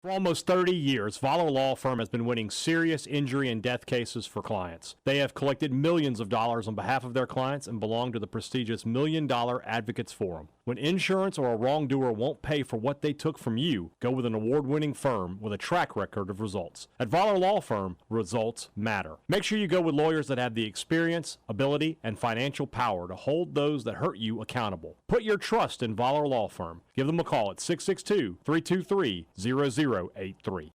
For almost 30 years, Voller Law Firm has been winning serious injury and death cases for clients. They have collected millions of dollars on behalf of their clients and belong to the prestigious $1 Million Advocates Forum. When insurance or a wrongdoer won't pay for what they took from you, go with an award-winning firm with a track record of results. At Voller Law Firm, results matter. Make sure you go with lawyers that have the experience, ability, and financial power to hold those that hurt you accountable. Put your trust in Voller Law Firm. Give them a call at 662-323-0083.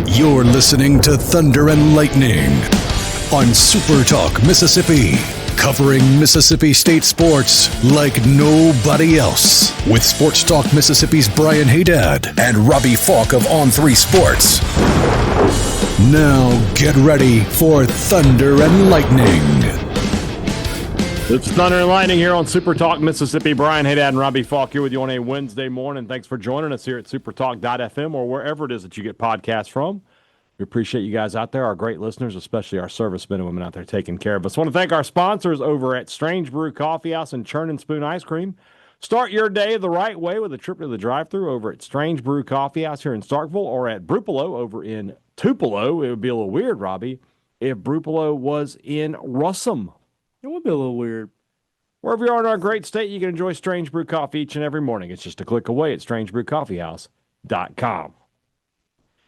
You're listening to Thunder and Lightning on SuperTalk Mississippi, covering Mississippi State sports like nobody else. With Sports Talk Mississippi's Brian Haydad and Robbie Falk of On3 Sports. Now get ready for Thunder and Lightning. It's Thunder and Lightning here on Super Talk Mississippi. Brian Haydad and Robbie Falk here with you on a Wednesday morning. Thanks for joining us here at supertalk.fm or wherever it is that you get podcasts from. We appreciate you guys out there, our great listeners, especially our servicemen and women out there taking care of us. I want to thank our sponsors over at Strange Brew Coffee House and Churn and Spoon Ice Cream. Start your day the right way with a trip to the drive-thru over at Strange Brew Coffee House here in Starkville or at Brupolo over in Tupelo. It would be a little weird, Robbie, if Brupolo was in Russum. It would be a little weird. Wherever you are in our great state, you can enjoy Strange Brew Coffee each and every morning. It's just a click away at strangebrewcoffeehouse.com.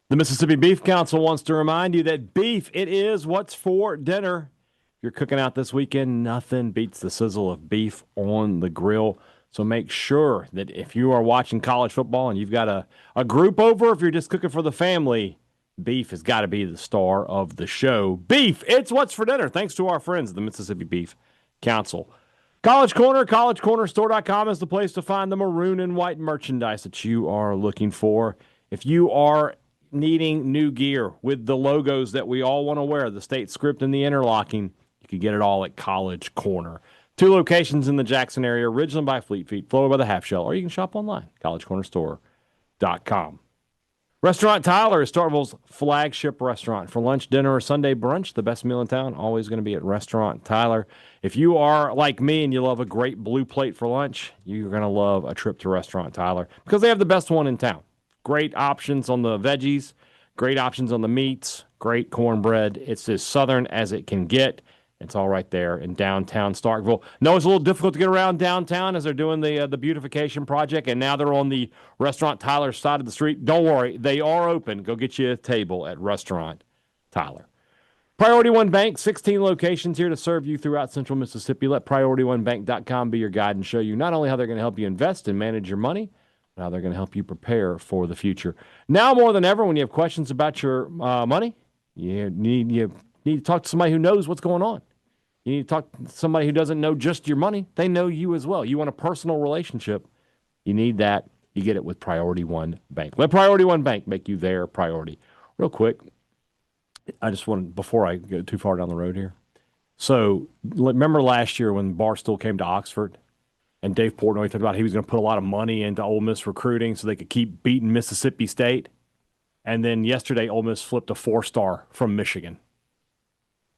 The Mississippi Beef Council wants to remind you that beef, it is what's for dinner. If you're cooking out this weekend, nothing beats the sizzle of beef on the grill. So make sure that if you are watching college football and you've got a group over, if you're just cooking for the family, beef has got to be the star of the show. Beef, it's what's for dinner. Thanks to our friends at the Mississippi Beef Council. College Corner, collegecornerstore.com is the place to find the maroon and white merchandise that you are looking for. If you are needing new gear with the logos that we all want to wear, the state script and the interlocking, you can get it all at College Corner. 2 locations in the Jackson area, Ridgeland by Fleet Feet, Flower by the Half Shell, or you can shop online, collegecornerstore.com. Restaurant Tyler is Starkville's flagship restaurant. For lunch, dinner, or Sunday brunch, the best meal in town, always going to be at Restaurant Tyler. If you are like me and you love a great blue plate for lunch, you're going to love a trip to Restaurant Tyler because they have the best one in town. Great options on the veggies, great options on the meats, great cornbread. It's as southern as it can get. It's all right there in downtown Starkville. No, it's a little difficult to get around downtown as they're doing the beautification project, and now they're on the Restaurant Tyler side of the street. Don't worry, they are open. Go get you a table at Restaurant Tyler. Priority One Bank, 16 locations here to serve you throughout central Mississippi. Let PriorityOneBank.com be your guide and show you not only how they're going to help you invest and manage your money, but how they're going to help you prepare for the future. Now more than ever, when you have questions about your money, you need to talk to somebody who knows what's going on. You need to talk to somebody who doesn't know just your money. They know you as well. You want a personal relationship. You need that. You get it with Priority One Bank. Let Priority One Bank make you their priority. Real quick, I just wanted, before I go too far down the road here. So remember last year when Barstool came to Oxford and Dave Portnoy talked about he was going to put a lot of money into Ole Miss recruiting so they could keep beating Mississippi State. And then yesterday, Ole Miss flipped a 4-star from Michigan.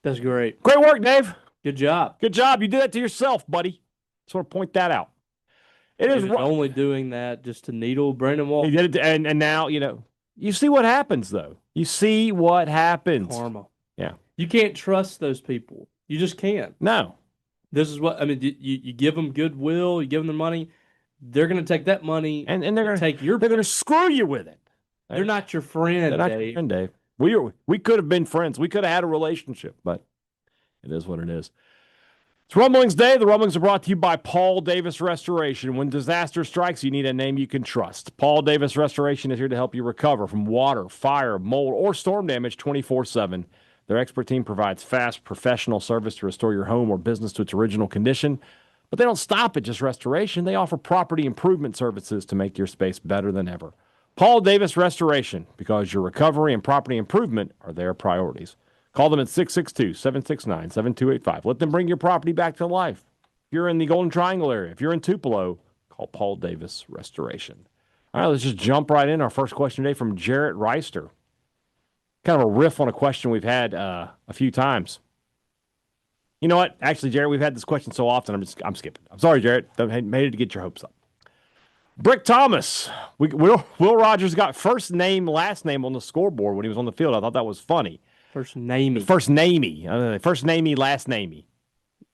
That's great. Great work, Dave. Good job. Good job. You did that to yourself, buddy. Just want to point that out. It is only doing that just to needle Brandon Walker. He did it, and now, you see what happens, though. You see what happens. Karma. Yeah. You can't trust those people. You just can't. No. This is what, you give them goodwill, you give them the money, they're going to take that money and they're going to take your. They're going to screw you with it. They're not your friend, They're not your friend, Dave. We could have been friends. We could have had a relationship, but it is what it is. It's Rumblings Day. The Rumblings are brought to you by Paul Davis Restoration. When disaster strikes, you need a name you can trust. Paul Davis Restoration is here to help you recover from water, fire, mold, or storm damage 24/7. Their expert team provides fast, professional service to restore your home or business to its original condition. But they don't stop at just restoration. They offer property improvement services to make your space better than ever. Paul Davis Restoration, because your recovery and property improvement are their priorities. Call them at 662-769-7285. Let them bring your property back to life. If you're in the Golden Triangle area, if you're in Tupelo, call Paul Davis Restoration. All right, let's just jump right in. Our first question today from Jarrett Reister. Kind of a riff on a question we've had a few times. You know what? Actually, Jarrett, we've had this question so often, I'm skipping. I'm sorry, Jarrett. I made it to get your hopes up. Brick Thomas. Will Rogers got first name, last name on the scoreboard when he was on the field. I thought that was funny. First namey. First namey. First namey, last namey.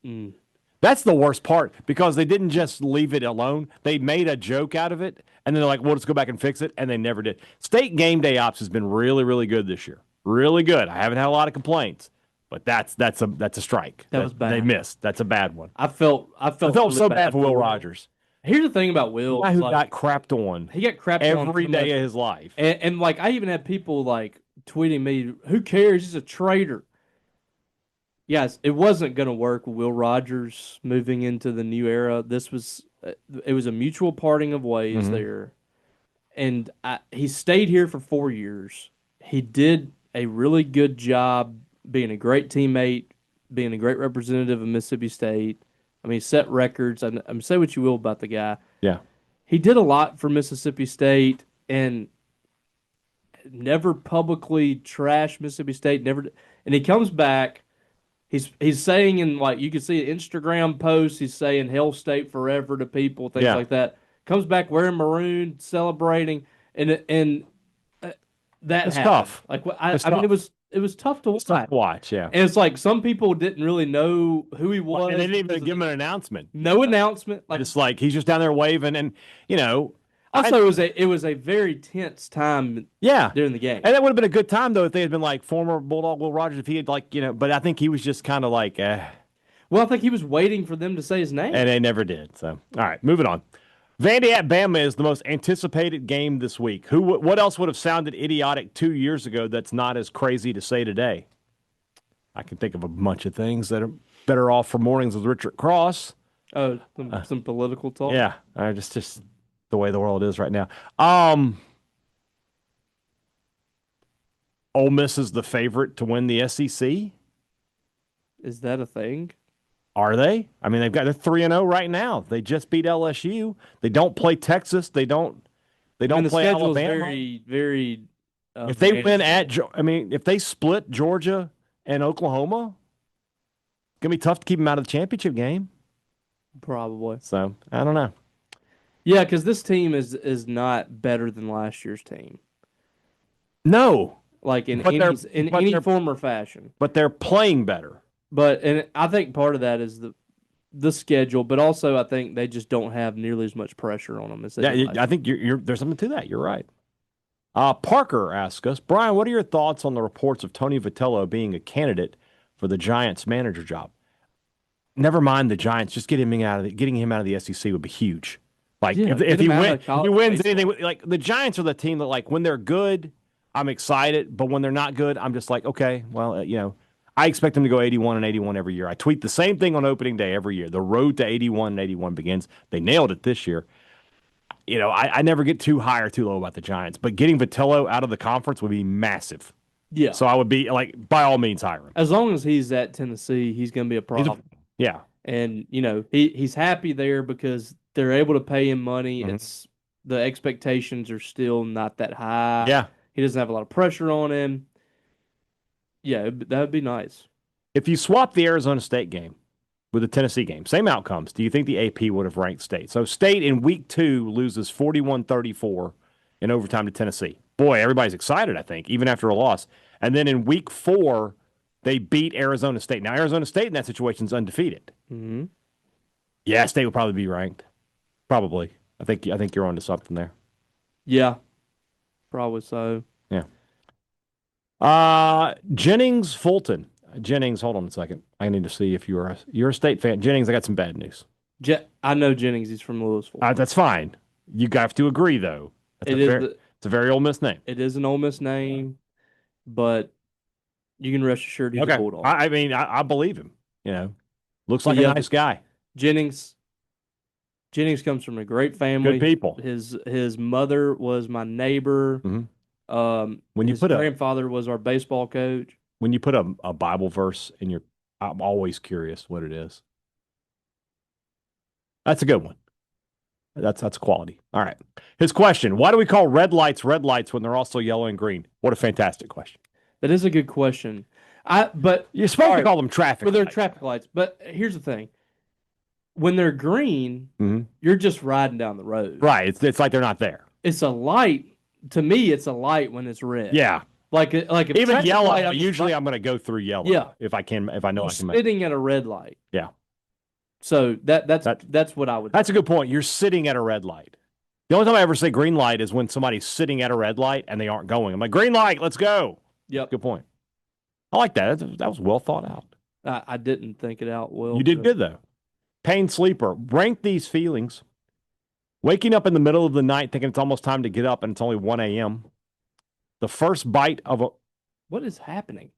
Mm. That's the worst part because they didn't just leave it alone. They made a joke out of it, and then they're like, "Well, let's go back and fix it," and they never did. State game day ops has been really, really good this year. Really good. I haven't had a lot of complaints, but that's a strike. That was bad. They missed. That's a bad one. I felt really so bad for Will Rogers. Here's the thing about Will. The guy who got crapped on. He got crapped on every day of his life. And like I even had people like tweeting me, "Who cares? He's a traitor." Yes, it wasn't going to work with Will Rogers moving into the new era. It was a mutual parting of ways there. And he stayed here for 4 years. He did a really good job being a great teammate, being a great representative of Mississippi State. I mean, he set records. Say what you will about the guy. Yeah. He did a lot for Mississippi State and never publicly trashed Mississippi State. And he comes back. He's saying in like you can see an Instagram post, he's saying Hell State forever to people, things like that. Comes back wearing maroon, celebrating, and that it's happened. Tough. Like I mean, it was tough to watch. Tough to watch, yeah. And it's like some people didn't really know who he was. And they didn't even give him an announcement. No announcement. Like it's like he's just down there waving, and Also, it was a very tense time during the game. And that would have been a good time, though, if they had been like former Bulldog Will Rogers, if he had but I think he was just kind of like, Well, I think he was waiting for them to say his name. And they never did. So, all right, moving on. Vandy at Bama is the most anticipated game this week. What else would have sounded idiotic 2 years ago that's not as crazy to say today? I can think of a bunch of things that are better off for mornings with Richard Cross. Oh, some political talk? Yeah, just the way the world is right now. Ole Miss is the favorite to win the SEC. Is that a thing? Are they? I mean, they're 3-0 right now. They just beat LSU. They don't play Texas. They don't play Alabama. Very, very. If they win if they split Georgia and Oklahoma, it's gonna be tough to keep them out of the championship game. Probably. So I don't know. Yeah, because this team is not better than last year's team. No, like in any form or fashion. But they're playing better. And I think part of that is the schedule, but also I think they just don't have nearly as much pressure on them as they I think there's something to that. You're right. Parker asks us, Brian, what are your thoughts on the reports of Tony Vitello being a candidate for the Giants manager job? Never mind the Giants, just getting him out of the SEC would be huge. Like if he wins anything, like the Giants are the team that like when they're good, I'm excited, but when they're not good, I'm just like, okay, well, I expect them to go 81-81 every year. I tweet the same thing on opening day every year. The road to 81-81 begins. They nailed it this year. I never get too high or too low about the Giants, but getting Vitello out of the conference would be massive. Yeah. So I would be like, by all means, hire him. As long as he's at Tennessee, he's going to be a problem. Yeah. And he's happy there because they're able to pay him money. Mm-hmm. It's the expectations are still not that high. Yeah. He doesn't have a lot of pressure on him. Yeah, that would be nice. If you swap the Arizona State game with the Tennessee game, same outcomes, do you think the AP would have ranked State? So State in week 2 loses 41-34 in overtime to Tennessee. Boy, everybody's excited, I think, even after a loss. And then in week 4, they beat Arizona State. Now, Arizona State in that situation is undefeated. Mm-hmm. Yeah, State would probably be ranked. Probably. I think you're onto something there. Yeah, probably so. Yeah. Jennings Fulton. Jennings, hold on a second. I need to see if you're a State fan. Jennings, I got some bad news. I know Jennings. He's from Louisville. That's fine. You have to agree, though. It's a very Ole Miss name. It is an Ole Miss name, but you can rest assured he's a Bulldog. I mean, I believe him. Looks like a nice guy. Jennings comes from a great family. Good people. His mother was my neighbor. Mm-hmm. His grandfather was our baseball coach. When you put a Bible verse in I'm always curious what it is. That's a good one. That's quality. All right. His question: why do we call red lights when they're also yellow and green? What a fantastic question. That is a good question. But you're supposed to call them traffic lights. They're traffic lights. But here's the thing: when they're green, you're just riding down the road. Right. It's like they're not there. It's a light. To me, it's a light when it's red. Yeah. Like if Even yellow. light, I'm going to go through yellow. Yeah. If I know I can make. Sitting at a red light. Yeah. So that's what I would. That's a good point. You're sitting at a red light. The only time I ever say green light is when somebody's sitting at a red light and they aren't going. I'm like, green light, let's go. Yep. Good point. I like that. That was well thought out. I didn't think it out well. You did good, though. Pain sleeper. Rank these feelings. Waking up in the middle of the night thinking it's almost time to get up and it's only 1 a.m. The first bite of a... What is happening?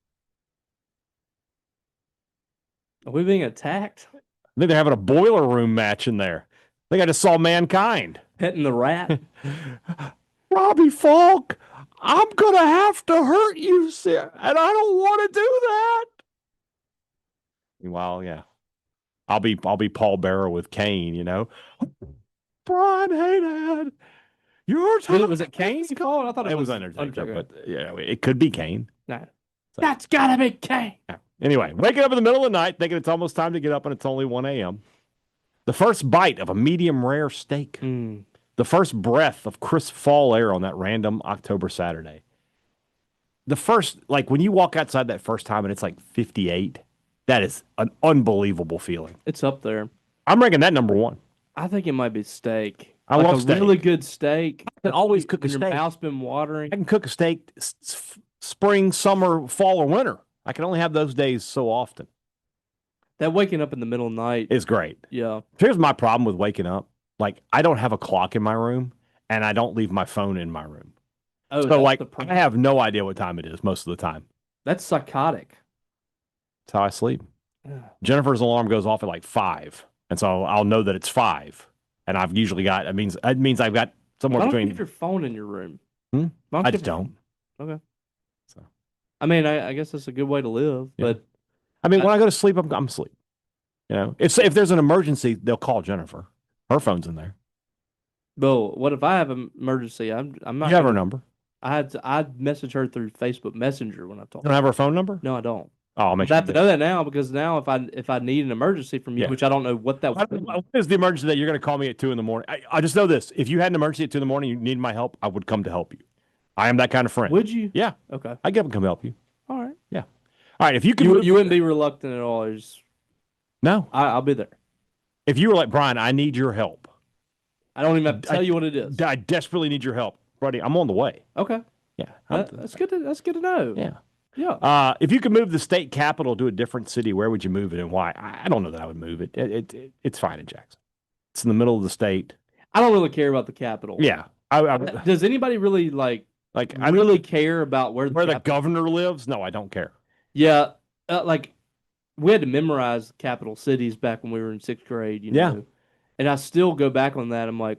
Are we being attacked? I think they're having a boiler room match in there. I think I just saw Mankind. Petting the rat? Robbie Falk, I'm going to have to hurt you, sir, and I don't want to do that. Well, yeah. I'll be Paul Bearer with Kane, you know. Brian Haydad, your time. Was it Kane you called? I thought it was Undertaker, but yeah, it could be Kane. No. So. That's gotta be Kane. Yeah. Anyway, waking up in the middle of the night thinking it's almost time to get up and it's only 1 a.m. The first bite of a medium rare steak. The first breath of crisp fall air on that random October Saturday. The first, like when you walk outside that first time and it's like 58, that is an unbelievable feeling. It's up there. I'm ranking that number one. I think it might be steak. I love steak. Really good steak. I can always cook a steak. Your mouth's been watering. I can cook a steak spring, summer, fall, or winter. I can only have those days so often. That waking up in the middle of the night is great. Yeah. Here's my problem with waking up. Like, I don't have a clock in my room, and I don't leave my phone in my room. Oh, so, like, I have no idea what time it is most of the time. That's psychotic. That's how I sleep. Jennifer's alarm goes off at like 5, and so I'll know that it's 5. And I've usually got, it means I've got somewhere Why between. Don't keep your phone in your room. I just don't. Okay. So, I mean, I guess that's a good way to live, but I mean, when I go to sleep, I'm asleep. You know, if there's an emergency, they'll call Jennifer. Her phone's in there. Well, what if I have an emergency? I'm not. You have her number. I'd message her through Facebook Messenger when I talk. You don't have her phone number? No, I don't. Oh, I'll make sure. I have to know that now because now if I need an emergency from you, which I don't know what that was. What is the emergency that you're going to call me at 2 in the morning? I just know this. If you had an emergency at 2 in the morning, you need my help, I would come to help you. I am that kind of friend. Would you? Yeah. Okay. I'd get up and come help you. All right. Yeah. All right. If you could, you wouldn't be reluctant at all. No. I'll be there. If you were like, Brian, I need your help. I don't even have to tell you what it is. I desperately need your help, buddy. I'm on the way. Okay. Yeah. That's good. That's good to know. Yeah. Yeah. If you could move the state capital to a different city, where would you move it and why? I don't know that I would move it. It's fine in Jackson. It's in the middle of the state. I don't really care about the capital. Yeah. Does anybody really I really care about where the governor lives? No, I don't care. Yeah. We had to memorize capital cities back when we were in 6th grade, you know. And I still go back on that. I'm like,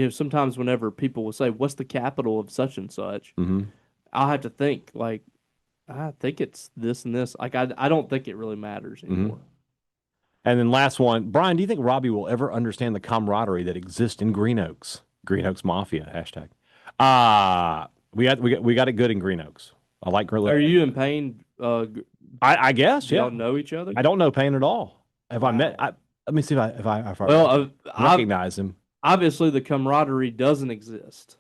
sometimes whenever people will say, what's the capital of such and such? Mm-hmm. I'll have to think, I think it's this and this. I don't think it really matters anymore. Mm-hmm. And then last one, Brian, do you think Robbie will ever understand the camaraderie that exists in Green Oaks? Green Oaks Mafia, hashtag. We got it good in Green Oaks. I like Green Oaks. Are you in Payne? I guess, yeah. Y'all know each other? I don't know Payne at all. Have I met? Let me see if I recognize him. Obviously, the camaraderie doesn't exist.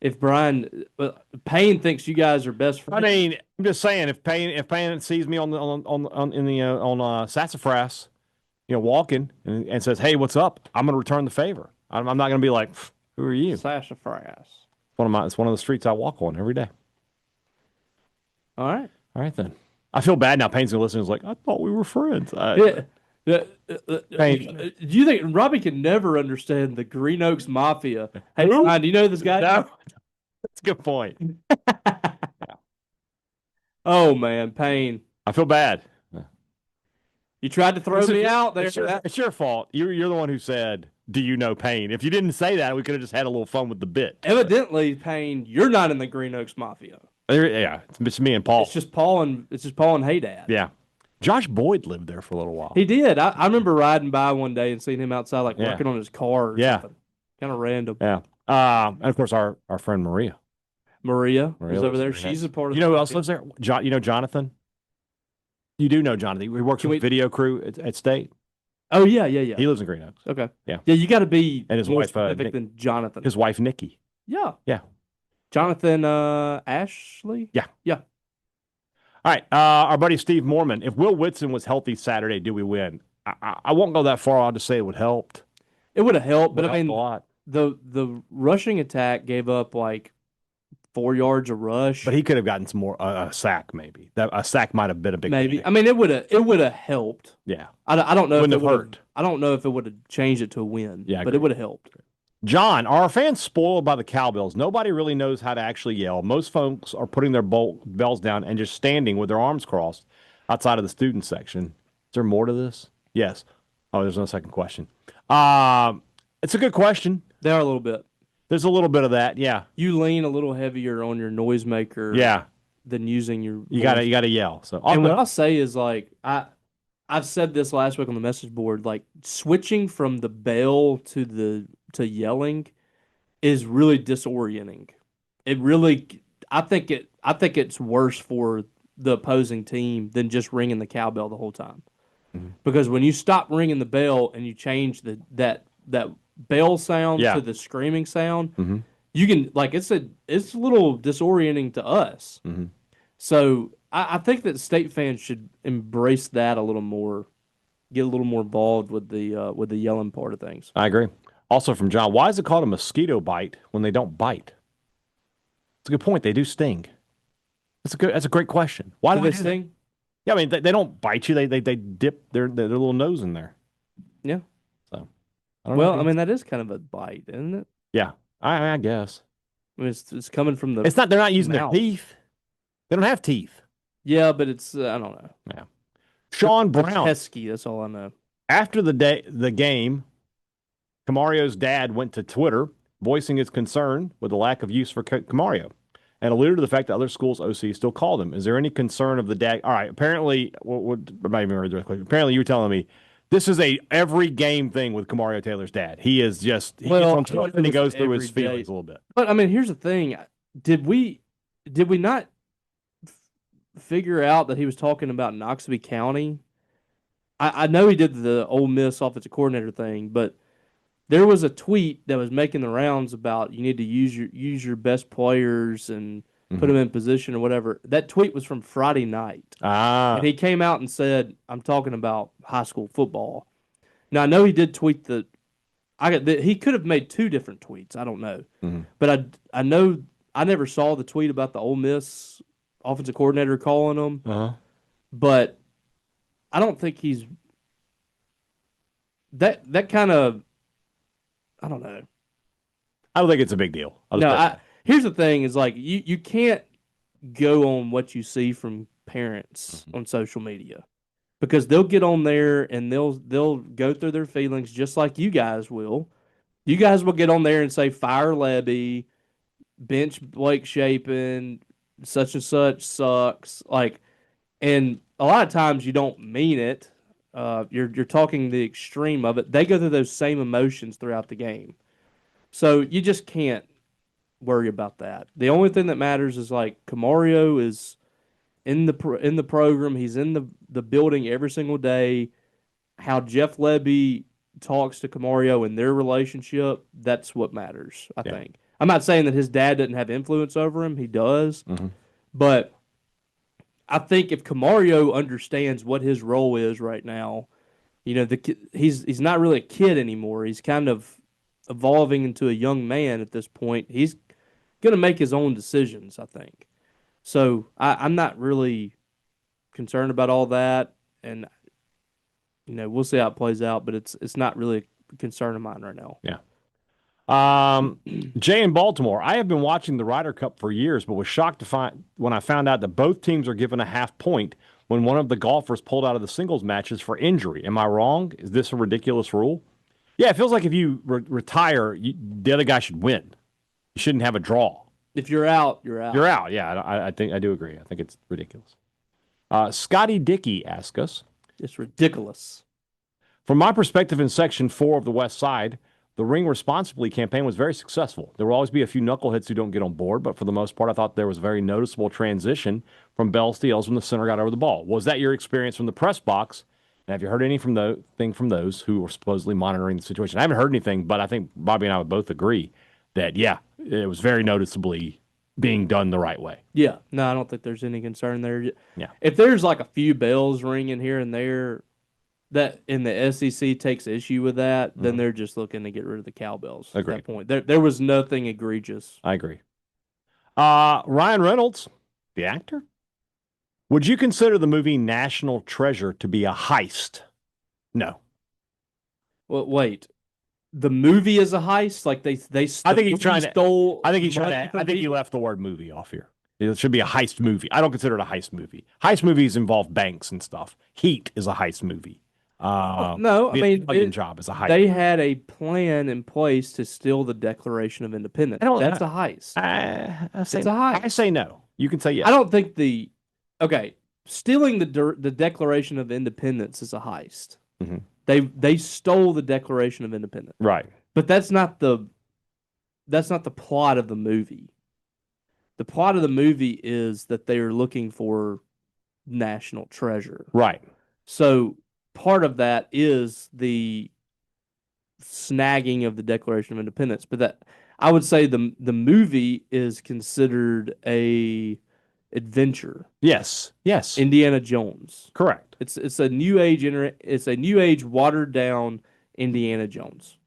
If Payne thinks you guys are best friends. I mean, I'm just saying, if Payne sees me on Sassafras, walking and says, "Hey, what's up?" I'm going to return the favor. I'm not going to be like, "Who are you?" Sassafras. It's one of the streets I walk on every day. All right then. I feel bad now. Payne's going to listen. He's like, "I thought we were friends." Do you think Robbie can never understand the Green Oaks Mafia? Hey, Ryan, do you know this guy? No. That's a good point. Oh, man, Payne. I feel bad. You tried to throw me out there. It's your fault. You're the one who said, "Do you know Payne?" If you didn't say that, we could have just had a little fun with the bit. Evidently, Payne, you're not in the Green Oaks Mafia. Yeah, it's me and Paul. It's just Paul and Haydad. Yeah. Josh Boyd lived there for a little while. He did. I remember riding by one day and seeing him outside, working on his car or something. Kind of random. Yeah. And of course, our friend Maria. Maria is over there. She's a part of who else lives there? Jonathan? You do know Jonathan. He works with video crew at State. Oh yeah. He lives in Green Oaks. Okay. Yeah. Yeah, you got to be And his more wife, specific than Jonathan. His wife, Nikki. Yeah. Yeah. Jonathan Ashley? Yeah. Yeah. All right. Our buddy Steve Mormon. If Will Whitson was healthy Saturday, do we win? I won't go that far. I'll just say it would help. It would have helped, but Would I help mean, a lot. the rushing attack gave up like 4 yards a rush. But he could have gotten some more a sack maybe. A sack might have been a big maybe. thing. I mean, it would have helped. Yeah. I don't know Wouldn't if it have would hurt. I don't know if it would have changed it to a win. Yeah, but it would have helped. John, are our fans spoiled by the cowbells? Nobody really knows how to actually yell. Most folks are putting their bells down and just standing with their arms crossed outside of the student section. Is there more to this? Yes. Oh, there's no second question. It's a good question. They are a little bit. There's a little bit of that, yeah. You lean a little heavier on your noisemaker, Yeah. than using your. You gotta yell. So, and what I'll say is like I've said this last week on the message board. Like switching from the bell to yelling is really disorienting. It really, I think it's worse for the opposing team than just ringing the cowbell the whole time. Mm-hmm. Because when you stop ringing the bell and you change that bell sound to the screaming sound, mm-hmm. you can it's a little disorienting to us. Mm-hmm. So I think that state fans should embrace that a little more, get a little more involved with the yelling part of things. I agree. Also from John, why is it called a mosquito bite when they don't bite? It's a good point. They do sting. That's a great question. Why do they sting? Yeah, I mean they don't bite you. They dip their little nose in there. Yeah. So. I mean that is kind of a bite, isn't it? Yeah, I guess. I mean it's coming from the. It's not. They're not using mouth. their teeth. They don't have teeth. Yeah, but it's I don't know. Yeah. Sean Brown. Pesky. That's all I know. After the game, Camario's dad went to Twitter, voicing his concern with the lack of use for Camario, and alluded to the fact that other schools' OC still called him. Is there any concern of the dad? All right. Apparently, apparently, you were telling me this is a every game thing with Camario Taylor's dad. He is just he goes through his feelings a little bit. But I mean, here's the thing: did we not figure out that he was talking about Knoxville County? I know he did the Ole Miss offensive coordinator thing, but there was a tweet that was making the rounds about you need to use your best players and put them in position or whatever. That tweet was from Friday night. And he came out and said, I'm talking about high school football. Now, I know he did tweet he could have made two different tweets. I don't know. Mm-hmm. But I know I never saw the tweet about the Ole Miss offensive coordinator calling him. Uh-huh. But I don't think he's that kind of, I don't know. I don't think it's a big deal. Here's the thing is like you can't go on what you see from parents on social media because they'll get on there and they'll go through their feelings just like you guys will. You guys will get on there and say fire Lebby, bench Blake Shapen, such and such sucks. And a lot of times you don't mean it. You're talking the extreme of it. They go through those same emotions throughout the game. So you just can't worry about that. The only thing that matters is like Camario is in the program. He's in the building every single day. How Jeff Lebby talks to Camario and their relationship, that's what matters, I think. I'm not saying that his dad doesn't have influence over him. He does. Mm-hmm. But I think if Camario understands what his role is right now, he's not really a kid anymore. He's kind of evolving into a young man at this point. He's going to make his own decisions, I think. So I'm not really concerned about all that, and we'll see how it plays out. But it's not really a concern of mine right now. Yeah. Jay in Baltimore. I have been watching the Ryder Cup for years, but was shocked to find when I found out that both teams are given a half point when one of the golfers pulled out of the singles matches for injury. Am I wrong? Is this a ridiculous rule? Yeah, it feels like if you retire, the other guy should win. You shouldn't have a draw. If you're out, you're out. You're out. Yeah, I think I do agree. I think it's ridiculous. Scotty Dickey asks us. It's ridiculous. From my perspective in Section 4 of the West Side, the Ring Responsibly campaign was very successful. There will always be a few knuckleheads who don't get on board, but for the most part, I thought there was a very noticeable transition from bells to yells when the center got over the ball. Was that your experience from the press box? And have you heard anything from those who are supposedly monitoring the situation? I haven't heard anything, but I think Bobby and I would both agree that, yeah, it was very noticeably being done the right way. Yeah, no, I don't think there's any concern there. Yeah. If there's like a few bells ringing here and there that in the SEC takes issue with that, then they're just looking to get rid of the cowbells at Agreed. that point. There was nothing egregious. I agree. Ryan Reynolds, the actor. Would you consider the movie National Treasure to be a heist? No. Well, wait. The movie is a heist? Like they I think he's trying to stole I think he's trying money to from I think he people? left the word movie off here. It should be a heist movie. I don't consider it a heist movie. Heist movies involve banks and stuff. Heat is a heist movie. No, I The mean Italian Job is a heist. they had a plan in place to steal the Declaration of Independence. That's a heist. It's a heist. I say no. You can say yes. I don't think stealing the Declaration of Independence is a heist. Mhm. They stole the Declaration of Independence, Right. but that's not the plot of the movie. The plot of the movie is that they are looking for national treasure. Right. So part of that is the snagging of the Declaration of Independence, but that I would say the movie is considered a adventure. Yes. Yes. Indiana Jones. Correct. It's a new age watered down Indiana Jones.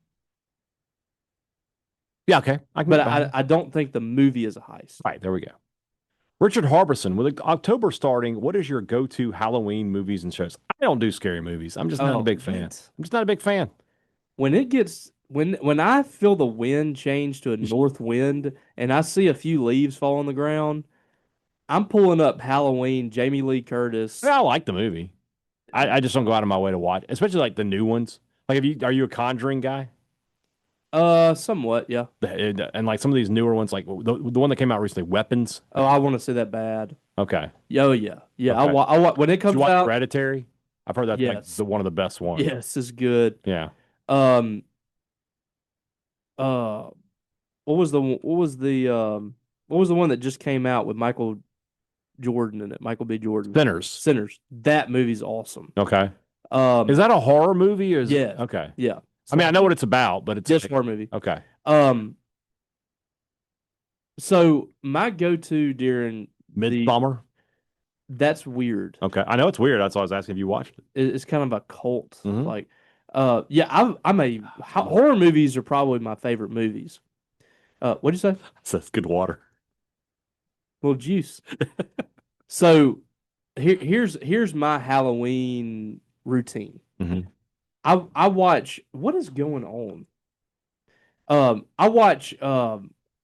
Yeah, okay. But I don't think the movie is a heist. Right, there we go. Richard Harbison, with October starting, what is your go-to Halloween movies and shows? I don't do scary movies. I'm just not a big fan. What? I'm just not a big fan. When I feel the wind change to a north wind and I see a few leaves fall on the ground, I'm pulling up Halloween, Jamie Lee Curtis. Yeah, I like the movie. I just don't go out of my way to watch, especially like the new ones. Like, are you a Conjuring guy? Somewhat, yeah. And like some of these newer ones, like the one that came out recently, Weapons. Oh, I want to see that bad. Okay. Oh yeah, yeah. Okay. When it Did comes you watch out. Hereditary? I've heard that's like Yes. one of the best ones. Yes, is good. Yeah. Um. What was the one that just came out with Michael Jordan in it? Michael B. Jordan. Sinners. That movie's awesome. Okay. Is that a horror movie? Or is Yeah. Okay. Yeah. I mean, I know what it's about, but it's Just horror movie. Okay. So my go-to during Midsummer. that's weird. Okay. I know it's weird. That's why I was asking if you watched it. It's kind of a cult. Mhm. Like, yeah, horror movies are probably my favorite movies. What'd you say? That's good water. Well, juice. So here's my Halloween routine. Mhm. I watch what is going on. I watch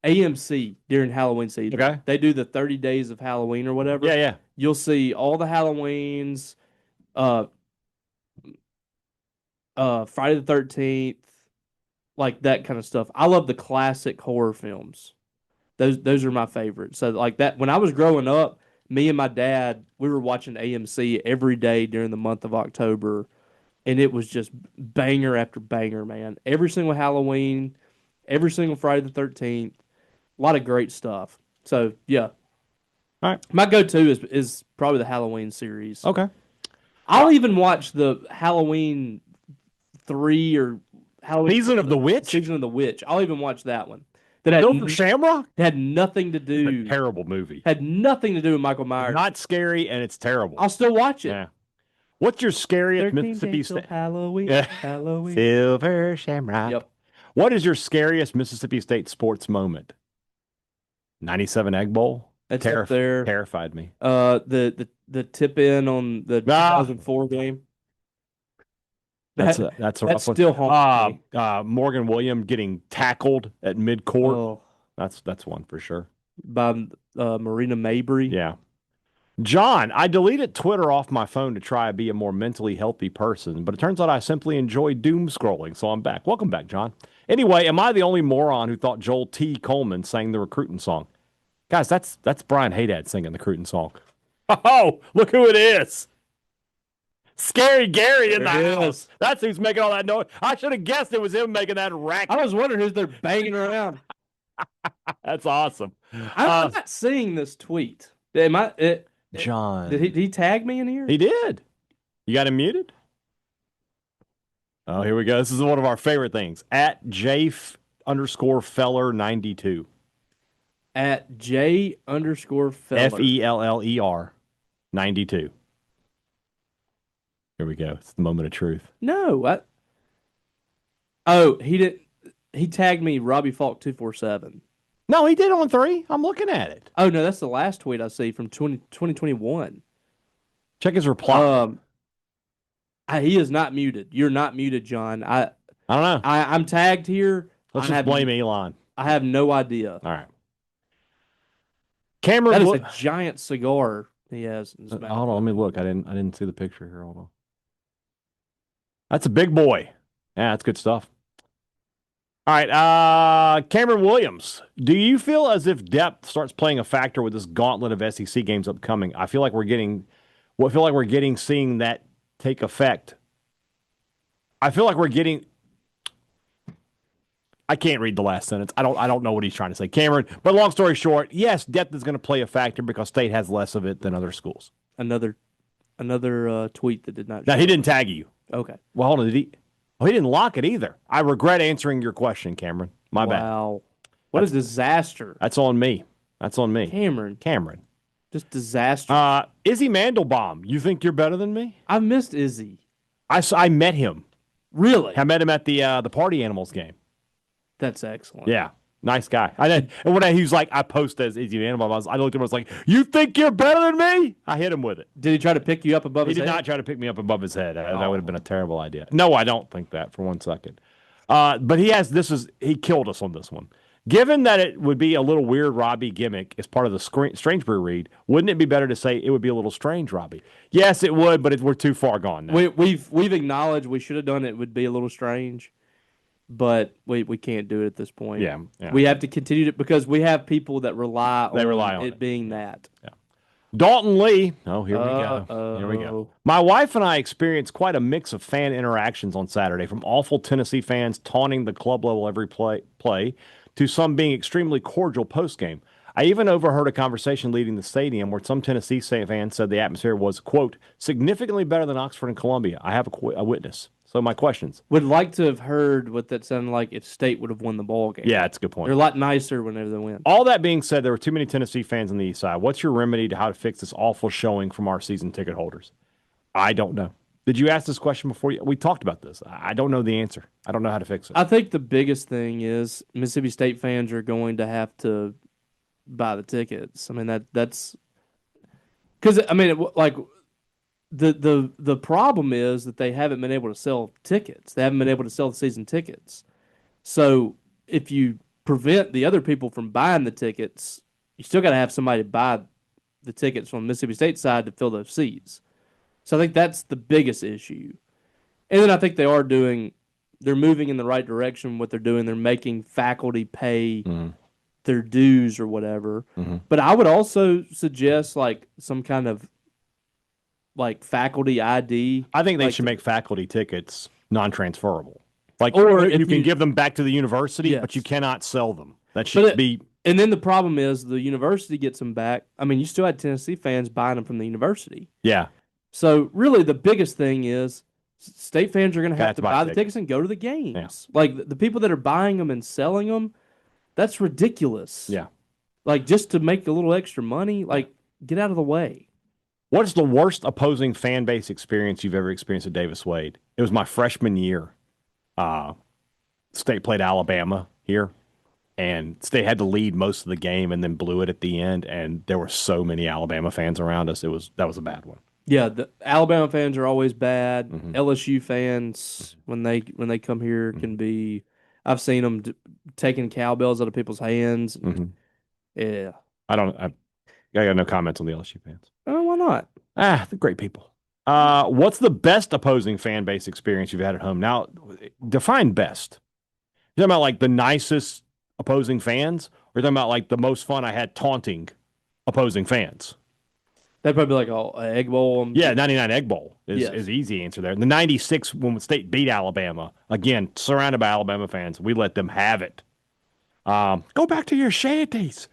AMC during Halloween season. Okay. They do the 30 days of Halloween or whatever. Yeah, yeah. You'll see all the Halloweens, Friday the 13th, like that kind of stuff. I love the classic horror films. Those are my favorites. So like that when I was growing up, me and my dad, we were watching AMC every day during the month of October, and it was just banger after banger, man. Every single Halloween, every single Friday the 13th, a lot of great stuff. So yeah. All right. My go-to is probably the Halloween series. Okay. I'll even watch the Halloween 3 or Halloween Season of the Witch? Season of the Witch. I'll even watch that one. That had, Silver Shamrock? had nothing to It's do a terrible movie. had nothing to do with Michael Myers. Not scary, and it's terrible. I'll still watch it. Yeah. What's your scariest 13 Mississippi days till State? Halloween. Yeah. Halloween. Silver Shamrock. Yep. What is your scariest Mississippi State sports moment? 97 Egg Bowl? That's up there. Terrified me. The tip in on the 2004 game. That's a rough one. still haunts me. Morgan Williams getting tackled at midcourt. Oh, That's one for sure. by Marina Mabry. Yeah. John, I deleted Twitter off my phone to try to be a more mentally healthy person, but it turns out I simply enjoy doom scrolling, so I'm back. Welcome back, John. Anyway, am I the only moron who thought Joel T. Coleman sang the recruiting song? Guys, that's Brian Haydad singing the recruiting song. Oh, look who it is. Scary Gary in the There it house. is. That's who's making all that noise. I should have guessed it was him making that racket. I was wondering who's there banging around. That's awesome. I'm not seeing this tweet. John. Did he tag me in here? He did. You got him muted? Oh, here we go. This is one of our favorite things. At J_Feller92. At J_Feller. Feller 92. Here we go. It's the moment of truth. No, oh, he didn't. He tagged me Robbie Falk 247. No, he did on 3. I'm looking at it. Oh no, that's the last tweet I see from 2021. Check his reply. He is not muted. You're not muted, John. I don't know. I'm tagged here. Let's just blame Elon. I have no idea. All right. Cameron, that is a giant cigar he has in his mouth. Hold on, let me look. I didn't see the picture here. Hold on. That's a big boy. Yeah, that's good stuff. All right, Cameron Williams, do you feel as if depth starts playing a factor with this gauntlet of SEC games upcoming? I feel like we're getting seeing that take effect. I feel like we're getting. I can't read the last sentence. I don't know what he's trying to say, Cameron. But long story short, yes, depth is going to play a factor because State has less of it than other schools. Another tweet that did not. Now he didn't tag you. Okay. Well, hold on. Did he? Oh, he didn't lock it either. I regret answering your question, Cameron. My bad. Wow. What a disaster. That's on me. Cameron. Just disaster. Izzy Mandelbaum, you think you're better than me? I missed Izzy. I met him. Really? I met him at the Party Animals game. That's excellent. Yeah. Nice guy. And when he was like, I posted as Izzy Mandelbaum, I looked at him and was like, you think you're better than me? I hit him with it. Did he try to pick you up above his head? He did not try to pick me up above his head. That would have been a terrible idea. No, I don't think that for 1 second. But he killed us on this one. Given that it would be a little weird Robbie gimmick as part of the Strange Brew read, wouldn't it be better to say it would be a little strange Robbie? Yes, it would, but we're too far gone now. We've acknowledged we should have done it. It would be a little strange. But we can't do it at this point. Yeah. We have to continue to, because we have people that rely on it being that. Yeah. Dalton Lee. Oh, here we go. Here we go. My wife and I experienced quite a mix of fan interactions on Saturday, from awful Tennessee fans taunting the club level every play to some being extremely cordial post-game. I even overheard a conversation leaving the stadium where some Tennessee fans said the atmosphere was, quote, significantly better than Oxford and Columbia. I have a witness. So my questions. Would like to have heard what that sounded like if State would have won the ball game. Yeah, that's a good point. They're a lot nicer whenever they win. All that being said, there were too many Tennessee fans on the east side. What's your remedy to how to fix this awful showing from our season ticket holders? I don't know. Did you ask this question before? We talked about this. I don't know the answer. I don't know how to fix it. I think the biggest thing is Mississippi State fans are going to have to buy the tickets. I mean, that's because, I mean, like, the problem is that they haven't been able to sell tickets. They haven't been able to sell the season tickets. So if you prevent the other people from buying the tickets, you still got to have somebody buy the tickets from Mississippi State side to fill those seats. So I think that's the biggest issue. And then I think they're moving in the right direction. What they're doing, they're making faculty pay their dues or whatever. Mm-hmm. But I would also suggest like some kind of like faculty ID. I think they should make faculty tickets non-transferable. Like, or you can give them back to the university, but you cannot sell them. That should be. And then the problem is the university gets them back. I mean, you still had Tennessee fans buying them from the university. Yeah. So really, the biggest thing is State fans are going to have to buy the tickets and go to the games. Yeah. Like the people that are buying them and selling them, that's ridiculous. Yeah. Like just to make a little extra money, like get out of the way. What's the worst opposing fan base experience you've ever experienced at Davis Wade? It was my freshman year. State played Alabama here, and State had to lead most of the game and then blew it at the end, and there were so many Alabama fans around us. That was a bad one. Yeah, the Alabama fans are always bad. Mm-hmm. LSU fans, when they come here, can be. I've seen them taking cowbells out of people's hands. Mm-hmm. Yeah, I got no comments on the LSU fans. Oh, why not? They're great people. What's the best opposing fan base experience you've had at home? Now, define best. You're talking about like the nicest opposing fans, or you're talking about like the most fun I had taunting opposing fans? That'd probably be like an Egg Bowl. Yeah, 99 Egg Bowl is easy answer there. The 96 when State beat Alabama, again, surrounded by Alabama fans, we let them have it. Go back to your shanties.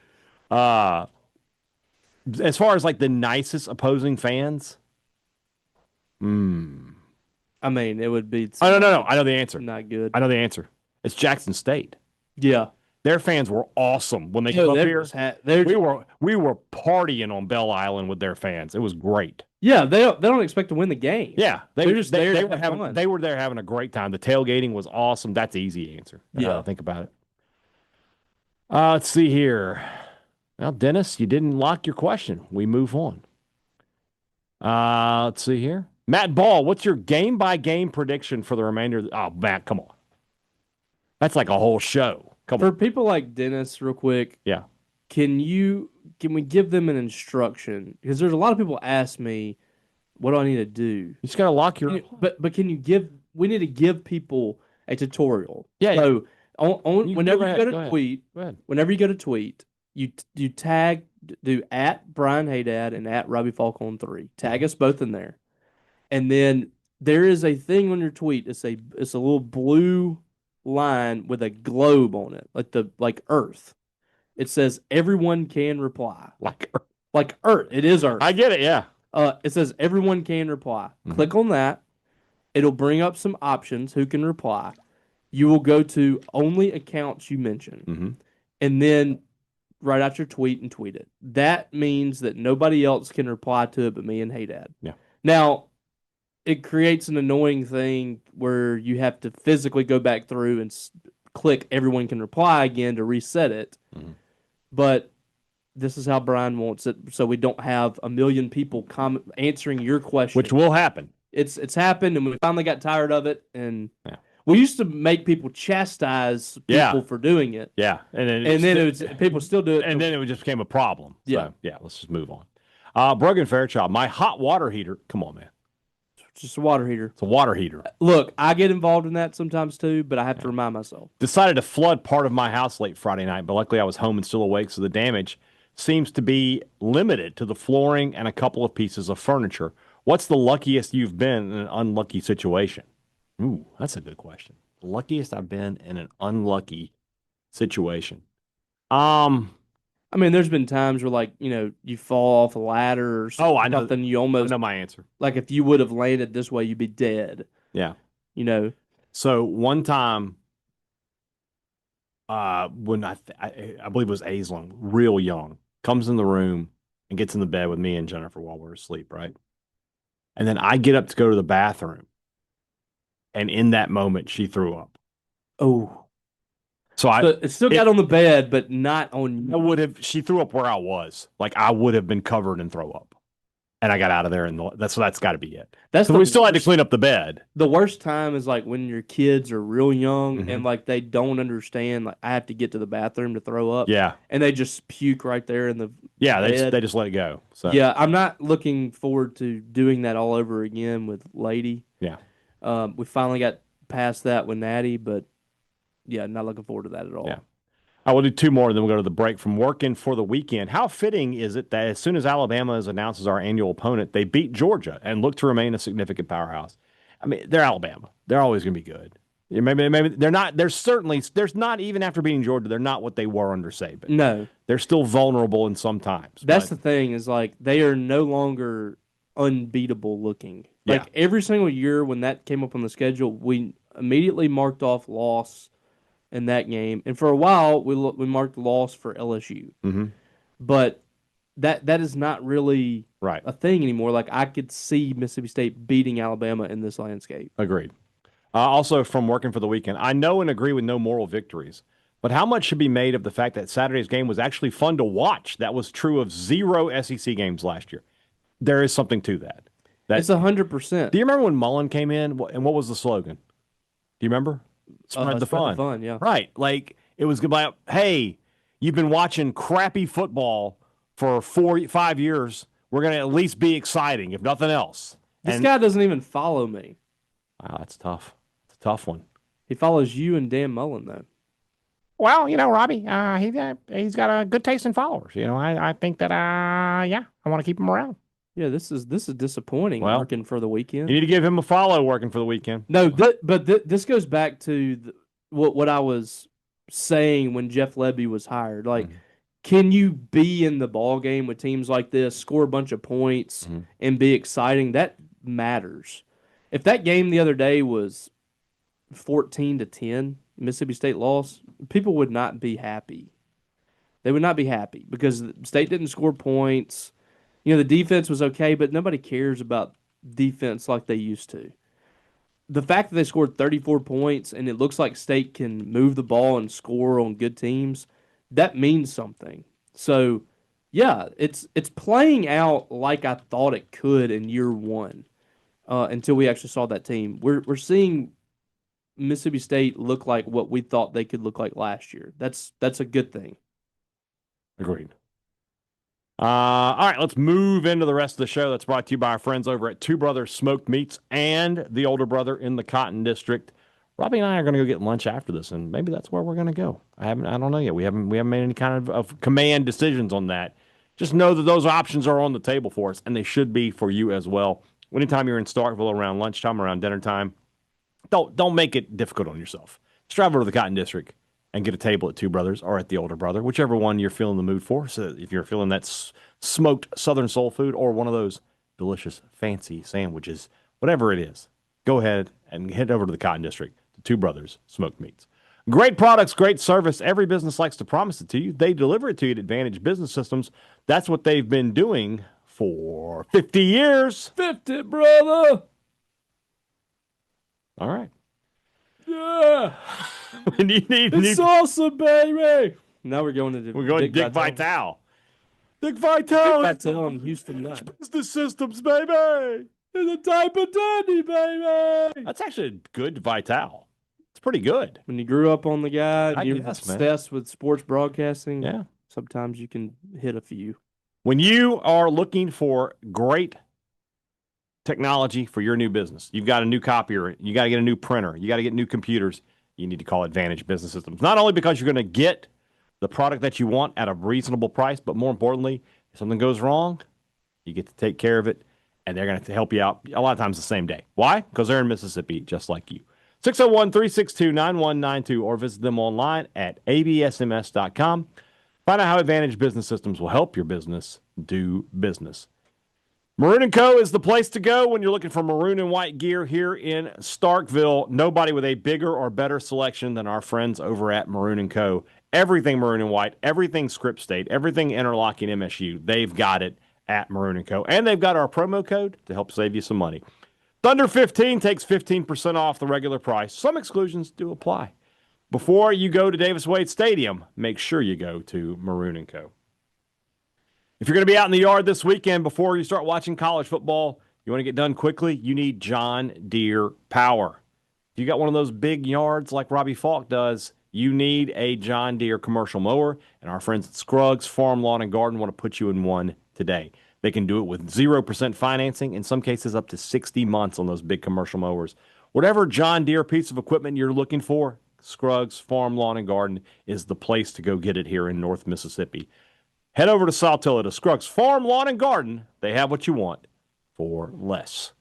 As far as like the nicest opposing fans, I I mean, it would be. Oh, no. I know the answer. Not good. I know the answer. It's Jackson State. Yeah. Their fans were awesome when they came up here. We were partying on Bell Island with their fans. It was great. Yeah, they don't expect to win the game. Yeah, they're just there. They were there having a great time. The tailgating was awesome. That's the easy answer. Yeah, think about it. Let's see here. Well, Dennis, you didn't lock your question. We move on. Let's see here. Matt Ball, what's your game by game prediction for the remainder? Oh, Matt, come on. That's like a whole show. For people like Dennis, real quick. Yeah. Can we give them an instruction? Because there's a lot of people ask me, what do I need to do? You just gotta lock your. But can you give? We need to give people a tutorial. Yeah. So whenever you go to tweet, you tag do at Brian Haydad and at Robbie Falk on 3. Tag us both in there, and then there is a thing on your tweet. It's a little blue line with a globe on it, like Earth. It says everyone can reply. Like Earth. It is Earth. I get it, yeah. It says everyone can reply. Mm-hmm. Click on that. It'll bring up some options who can reply. You will go to only accounts you mention. Mm-hmm. And then write out your tweet and tweet it. That means that nobody else can reply to it but me and Haydad. Yeah. Now, it creates an annoying thing where you have to physically go back through and click everyone can reply again to reset it. Mm-hmm. But this is how Brian wants it, so we don't have a million people answering your question. Which will happen. It's happened, and we finally got tired of it. And we used to make people chastise people for doing it. Yeah, and then people still do it, and then it just became a problem. Yeah, so, yeah. Let's just move on. Brogan Fairchild, my hot water heater. Come on, man. It's just a water heater. It's a water heater. Look, I get involved in that sometimes too, but I have to remind myself. Decided to flood part of my house late Friday night, but luckily I was home and still awake, so the damage seems to be limited to the flooring and a couple of pieces of furniture. What's the luckiest you've been in an unlucky situation? Ooh, that's a good question. The luckiest I've been in an unlucky situation. I mean, there's been times where, you fall off a ladder or something. Oh, I know. You almost I know my answer. Like, if you would have landed this way, you'd be dead. Yeah. So one time, when I believe it was Aislinn, real young, comes in the room and gets in the bed with me and Jennifer while we're asleep, right? And then I get up to go to the bathroom. And in that moment, she threw up. Oh. So it still got on the bed, but not on you. She threw up where I was. Like, I would have been covered in throw up. And I got out of there, and that's got to be it. We still had to clean up the bed. The worst time is when your kids are real young and they don't understand. I have to get to the bathroom to throw up. Yeah, and they just puke right there in the bed. They just let it go. So yeah, I'm not looking forward to doing that all over again with Lady. Yeah, we finally got past that with Natty, but yeah, not looking forward to that at all. Yeah. I will do 2 more, and then we'll go to the break. From working for the weekend, how fitting is it that as soon as Alabama announces our annual opponent, they beat Georgia and look to remain a significant powerhouse? I mean, they're Alabama. They're always going to be good. Maybe they're not. There's not, even after beating Georgia, they're not what they were under Saban. No. They're still vulnerable in some times. That's the thing is they are no longer unbeatable looking. Every single year when that came up on the schedule, we immediately marked off loss in that game, and for a while we marked loss for LSU. Mm-hmm. But that is not really a thing anymore. I could see Mississippi State beating Alabama in this landscape. Agreed. Also, from working for the weekend, I know and agree with no moral victories, but how much should be made of the fact that Saturday's game was actually fun to watch? That was true of 0 SEC games last year. There is something to that. It's 100%. Do you remember when Mullen came in, and what was the slogan? Do you remember? Spread the fun. Yeah. Right. It was about, hey, you've been watching crappy football for 5 years. We're going to at least be exciting, if nothing else. This guy doesn't even follow me. Wow, that's tough. It's a tough one. He follows you and Dan Mullen, though. Well, Robbie, he's got a good taste in followers. I think that, I want to keep him around. Yeah, this is disappointing. Working for the weekend, you need to give him a follow. Working for the weekend. No, but this goes back to what I was saying when Jeff Lebby was hired. Can you be in the ball game with teams like this, score a bunch of points, and be exciting? That matters. If that game the other day was 14-10, Mississippi State lost, people would not be happy. They would not be happy because the State didn't score points. The defense was okay, but nobody cares about defense like they used to. The fact that they scored 34 points and it looks like State can move the ball and score on good teams, that means something. So, yeah, it's playing out like I thought it could in year one until we actually saw that team. We're seeing Mississippi State look like what we thought they could look like last year. That's a good thing. Agreed. All right, let's move into the rest of the show. That's brought to you by our friends over at Two Brothers Smoked Meats and the older brother in the Cotton District. Robbie and I are going to go get lunch after this, and maybe that's where we're going to go. I don't know yet. We haven't made any kind of command decisions on that. Just know that those options are on the table for us, and they should be for you as well. Anytime you're in Starkville around lunchtime, around dinner time, don't make it difficult on yourself. Just drive over to the Cotton District and get a table at Two Brothers or at the older brother, whichever one you're feeling the mood for. So if you're feeling that smoked Southern soul food or one of those delicious fancy sandwiches, whatever it is, go ahead and head over to the Cotton District to Two Brothers Smoked Meats. Great products, great service. Every business likes to promise it to you. They deliver it to you at Advantage Business Systems. That's what they've been doing for 50 years. 50, brother. All right. Yeah. When you need It's awesome, baby. Now we're going to Dick Vitale. Dick Dick Vitale. Vitale and Houston Nutt. Business Systems, baby. And the type of daddy, baby. That's actually a good Vitale. It's pretty good. When you grew up on the guy, I you're guess, man. obsessed with sports broadcasting. Yeah. Sometimes you can hit a few. When you are looking for great technology for your new business, you've got a new copier, you got to get a new printer, you got to get new computers, you need to call Advantage Business Systems. Not only because you're going to get the product that you want at a reasonable price, but more importantly, if something goes wrong, you get to take care of it, and they're going to help you out a lot of times the same day. Why? Because they're in Mississippi just like you. 601-362-9192 or visit them online at absms.com. Find out how Advantage Business Systems will help your business do business. Maroon & Co. is the place to go when you're looking for maroon and white gear here in Starkville. Nobody with a bigger or better selection than our friends over at Maroon & Co. Everything maroon and white, everything Script State, everything interlocking MSU. They've got it at Maroon & Co. And they've got our promo code to help save you some money. Thunder 15 takes 15% off the regular price. Some exclusions do apply. Before you go to Davis Wade Stadium, make sure you go to Maroon & Co. If you're going to be out in the yard this weekend before you start watching college football, you want to get done quickly, you need John Deere power. If you got one of those big yards like Robbie Falk does, you need a John Deere commercial mower, and our friends at Scruggs Farm, Lawn, and Garden want to put you in one today. They can do it with 0% financing, in some cases up to 60 months on those big commercial mowers. Whatever John Deere piece of equipment you're looking for, Scruggs Farm, Lawn, and Garden is the place to go get it here in North Mississippi. Head over to Saltillo to Scruggs Farm, Lawn, and Garden. They have what you want for less.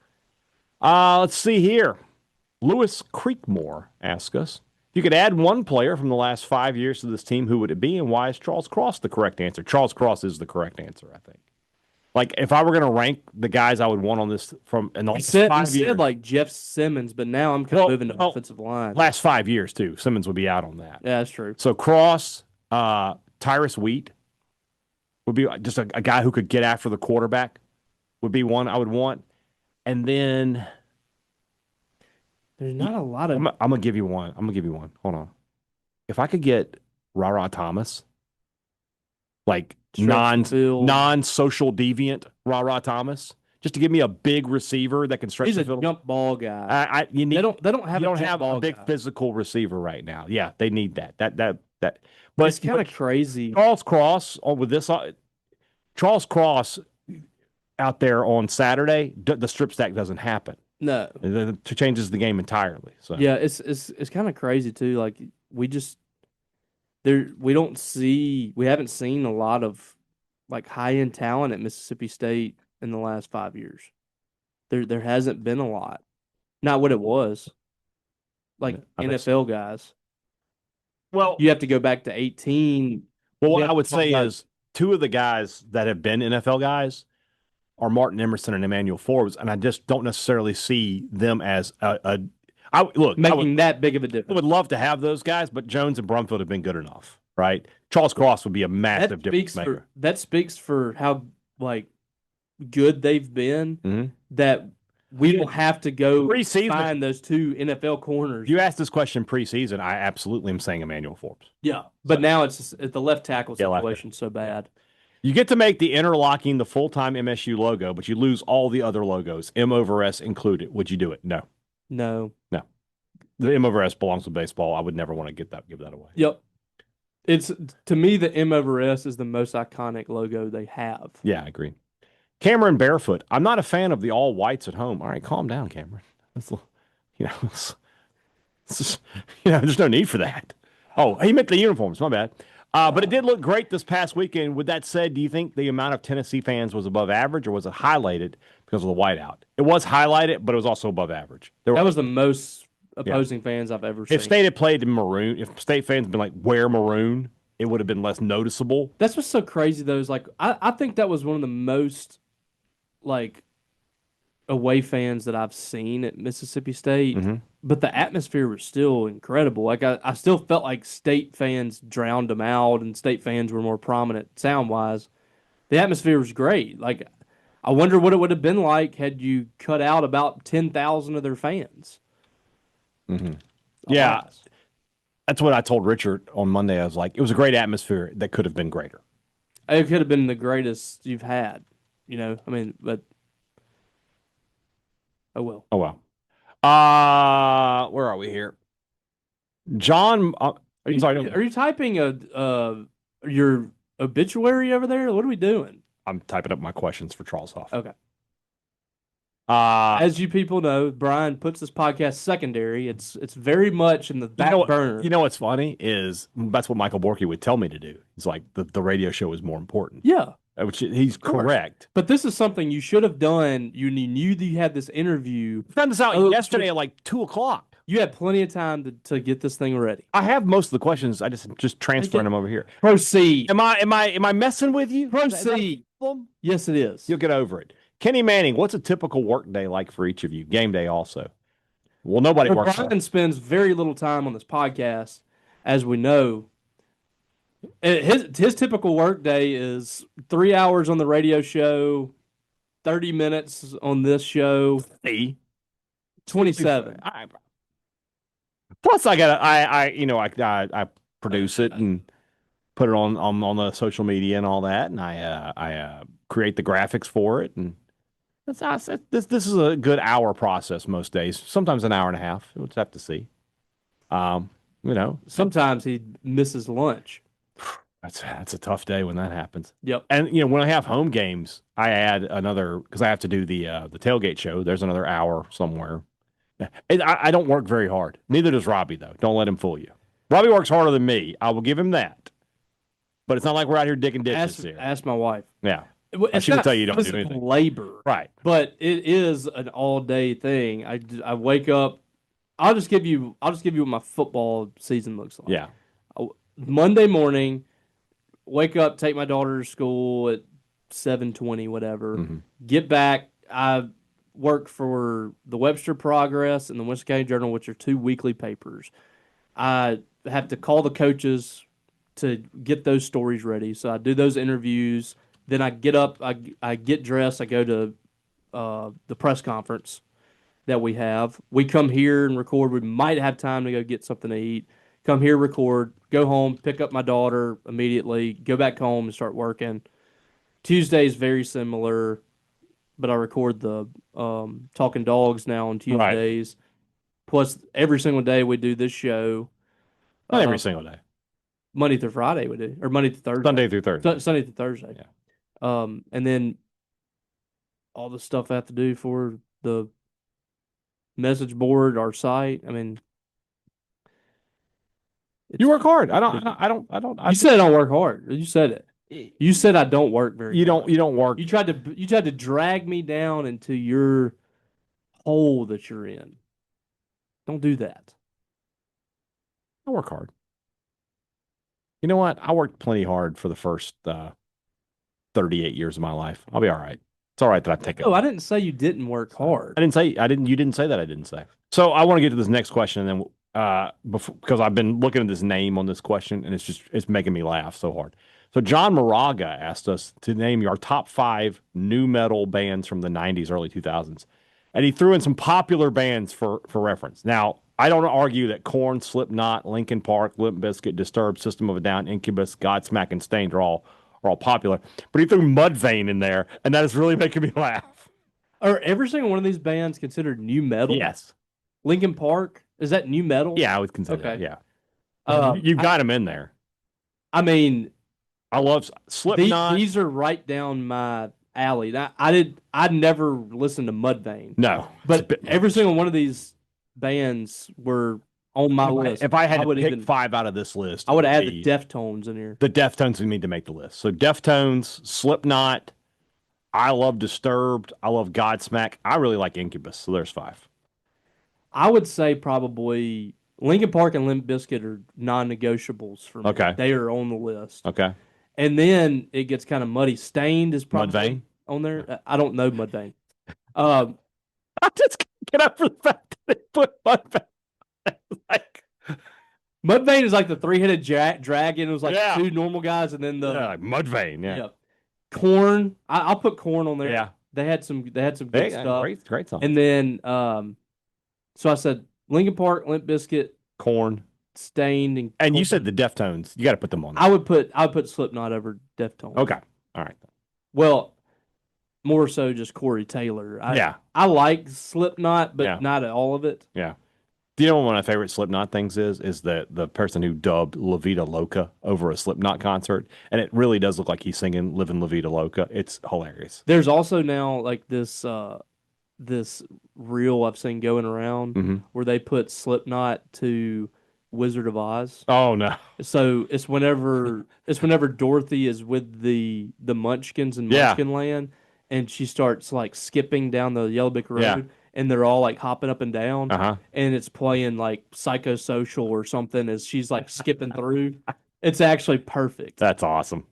Let's see here. Lewis Creekmore asks us, if you could add one player from the last 5 years to this team, who would it be, and why is Charles Cross the correct answer? Charles Cross is the correct answer, I think. Like, if I were going to rank the guys I would want on this from in the last 5 years. You said like Jeff Simmons, but now I'm kind of moving to offensive line. Last 5 years, too. Simmons would be out on that. Yeah, that's true. So Cross, Tyrus Wheat would be just a guy who could get after the quarterback would be one I would want. And then there's not a lot of. I'm going to give you one. Hold on. If I could get Ra Thomas, like non-social deviant Ra Thomas, just to give me a big receiver that can stretch the field. He's a jump ball guy. They don't have a big physical receiver right now. Yeah, they need that. But it's kind of crazy. Charles Cross Charles Cross out there on Saturday, the strip stack doesn't happen. No, it changes the game entirely. So yeah, it's kind of crazy too. Like we haven't seen a lot of like high end talent at Mississippi State in the last 5 years. There hasn't been a lot. Not what it was. Like NFL guys. Well, you have to go back to 18. Well, what I would say is two of the guys that have been NFL guys are Martin Emerson and Emmanuel Forbes, and I just don't necessarily see them as making that big of a I difference. would love to have those guys, but Jones and Brumfield have been good enough, right? Charles Cross would be a massive difference maker. That speaks for how like good they've been. Mhm. That we don't have to go Preseason. find those two NFL corners. You asked this question preseason. I absolutely am saying Emmanuel Forbes. Yeah, but now it's just, the left tackle Yeah, left situation so bad. You get to make the interlocking the full-time MSU logo, but you lose all the other logos, M over S included. Would you do it? No. No. The M over S belongs to baseball. I would never want to give that away. Yep. It's to me the M over S is the most iconic logo they have. Yeah, I agree. Cameron Barefoot. I'm not a fan of the all whites at home. All right, calm down, Cameron. There's no need for that. Oh, he meant the uniforms. My bad. But it did look great this past weekend. With that said, do you think the amount of Tennessee fans was above average, or was it highlighted because of the whiteout? It was highlighted, but it was also above average. That was the most opposing fans I've ever seen. If State had played in maroon, if State fans had been like, wear maroon, it would have been less noticeable. That's what's so crazy, though, is like, I think that was one of the most, like, away fans that I've seen at Mississippi State. Mm-hmm. But the atmosphere was still incredible. Like, I still felt like State fans drowned them out, and State fans were more prominent sound-wise. The atmosphere was great. Like, I wonder what it would have been like had you cut out about 10,000 of their fans. Mm-hmm. Yeah. That's what I told Richard on Monday. I was like, it was a great atmosphere that could have been greater. It could have been the greatest you've had, I mean, but oh well. Oh, well. Where are we here? John, Are you typing your obituary over there? What are we doing? I'm typing up my questions for Charles Huff. Okay. As you people know, Brian puts this podcast secondary. It's very much in the back burner. You know what's funny is that's what Michael Borky would tell me to do. It's like the radio show is more important. Yeah. Which he's correct. But this is something you should have done. You knew that you had this interview. I found this out yesterday at like 2:00. You had plenty of time to get this thing ready. I have most of the questions. I just transferring them over here. Proceed. Am I messing with you? Proceed. Yes, it is. You'll get over it. Kenny Manning, what's a typical work day like for each of you? Game day also. Well, nobody works. Brian spends very little time on this podcast, as we know. His typical work day is 3 hours on the radio show, 30 minutes on this show. 27. Plus, I produce it and put it on the social media and all that, and I create the graphics for it, and this is a good hour process most days. Sometimes an hour and a half. We'll just have to see. Sometimes he misses lunch. That's a tough day when that happens. Yep. And when I have home games, I add another because I have to do the tailgate show. There's another hour somewhere. I don't work very hard. Neither does Robbie, though. Don't let him fool you. Robbie works harder than me. I will give him that. But it's not like we're out here digging ditches here. Ask my wife. Yeah. I shouldn't tell you don't do anything. Labor. Right. But it is an all-day thing. I wake up. I'll just give you what my football season looks like. Yeah. Monday morning, wake up, take my daughter to school at 7:20, whatever. Mm-hmm. Get back. I work for the Webster Progress and the Winston County Journal, which are 2 weekly papers. I have to call the coaches to get those stories ready. So I do those interviews. Then I get up, I get dressed, I go to the press conference that we have. We come here and record. We might have time to go get something to eat. Come here, record, go home, pick up my daughter immediately, go back home and start working. Tuesday is very similar, but I record the Talking Dogs now on Tuesdays. Right. Plus, every single day we do this show. Not every single day. Monday through Friday we do, or Monday through Thursday. Sunday through Thursday. Sunday through Thursday. Yeah. And then all the stuff I have to do for the message board, our site. I mean, you work hard. I don't. You said I don't work hard. You said it. You said I don't work very. You don't work. You tried to drag me down into your hole that you're in. Don't do that. I work hard. You know what? I worked plenty hard for the first 38 years of my life. I'll be all right. It's all right that I take it. Oh, I didn't say you didn't work hard. I didn't say I didn't. You didn't say that. I didn't say. So I want to get to this next question, and then because I've been looking at this name on this question, and it's making me laugh so hard. So John Moraga asked us to name our top 5 new metal bands from the '90s, early 2000s, and he threw in some popular bands for reference. Now I don't argue that Korn, Slipknot, Linkin Park, Limp Bizkit, Disturbed, System of a Down, Incubus, Godsmack, and Stained are all popular, but he threw Mudvayne in there, and that is really making me laugh. Are every single one of these bands considered new metal? Yes. Linkin Park, is that new metal? Yeah, I would consider Okay. that. Yeah. You've got him in there. I mean, I love Slipknot. these are right down my alley. I'd never listened to Mudvayne. No. But every single one of these bands were on my list. If I had to pick 5 out of this list, I would add the Deftones in here. The Deftones would need to make the list. So Deftones, Slipknot, I love Disturbed, I love Godsmack. I really like Incubus. So there's 5. I would say probably Linkin Park and Limp Bizkit are non-negotiables for me. Okay. They are on the list. Okay. And then it gets kind of muddy. Stained is probably Mudvayne on there. I don't know Mudvayne. I just can't get up for the fact that they put Mudvayne. Like, Mudvayne is like the 3-headed dragon. It was like Yeah. 2 normal guys, and then the like Mudvayne. Yeah. Corn. I'll put Corn on there. Yeah. They had some good stuff. Great song. And then so I said Linkin Park, Limp Bizkit, Korn. Stained, and And you Korn. said the Deftones. You got to put them on there. I would put Slipknot over Deftones. Okay. All right. Well, more so just Corey Taylor. I like Slipknot, but Yeah. not all of it. Yeah. Do you know what one of my favorite Slipknot things is the person who dubbed La Vida Loca over a Slipknot concert, and it really does look like he's singing "Living La Vida Loca." It's hilarious. There's also now like this reel I've seen going around where they put Slipknot to Wizard of Oz. Oh no! So it's whenever Dorothy is with the Munchkins in Munchkinland, and she starts like skipping down the Yellow Brick Road. Yeah. And they're all like hopping up and down, Uh-huh. and it's playing like Psychosocial or something as she's like skipping through. It's actually perfect. That's awesome.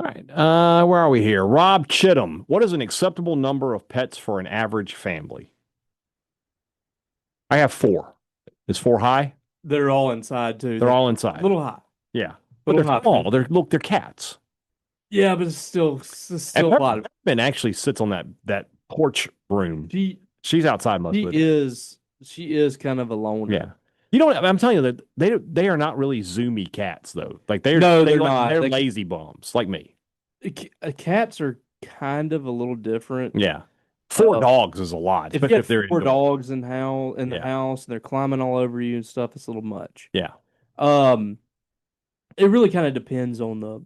All right. Where are we here? Rob Chittum. What is an acceptable number of pets for an average family? I have 4. Is 4 high? They're all inside too. They're all inside. a little high. Yeah. But Little they're high. small. They're cats. Yeah, but it's still And a lot of. Peppermint actually sits on that porch room. She's outside most of the day. She is kind of a loner. Yeah. You know what? I'm telling you that they are not really zoomy cats though. Like they're not. They're lazy bums like me. Cats are kind of a little different. Yeah. 4 dogs is a lot. If you have they're 4 indoors. dogs in the house and they're climbing all over you and stuff, it's a little much. Yeah. It really kind of depends on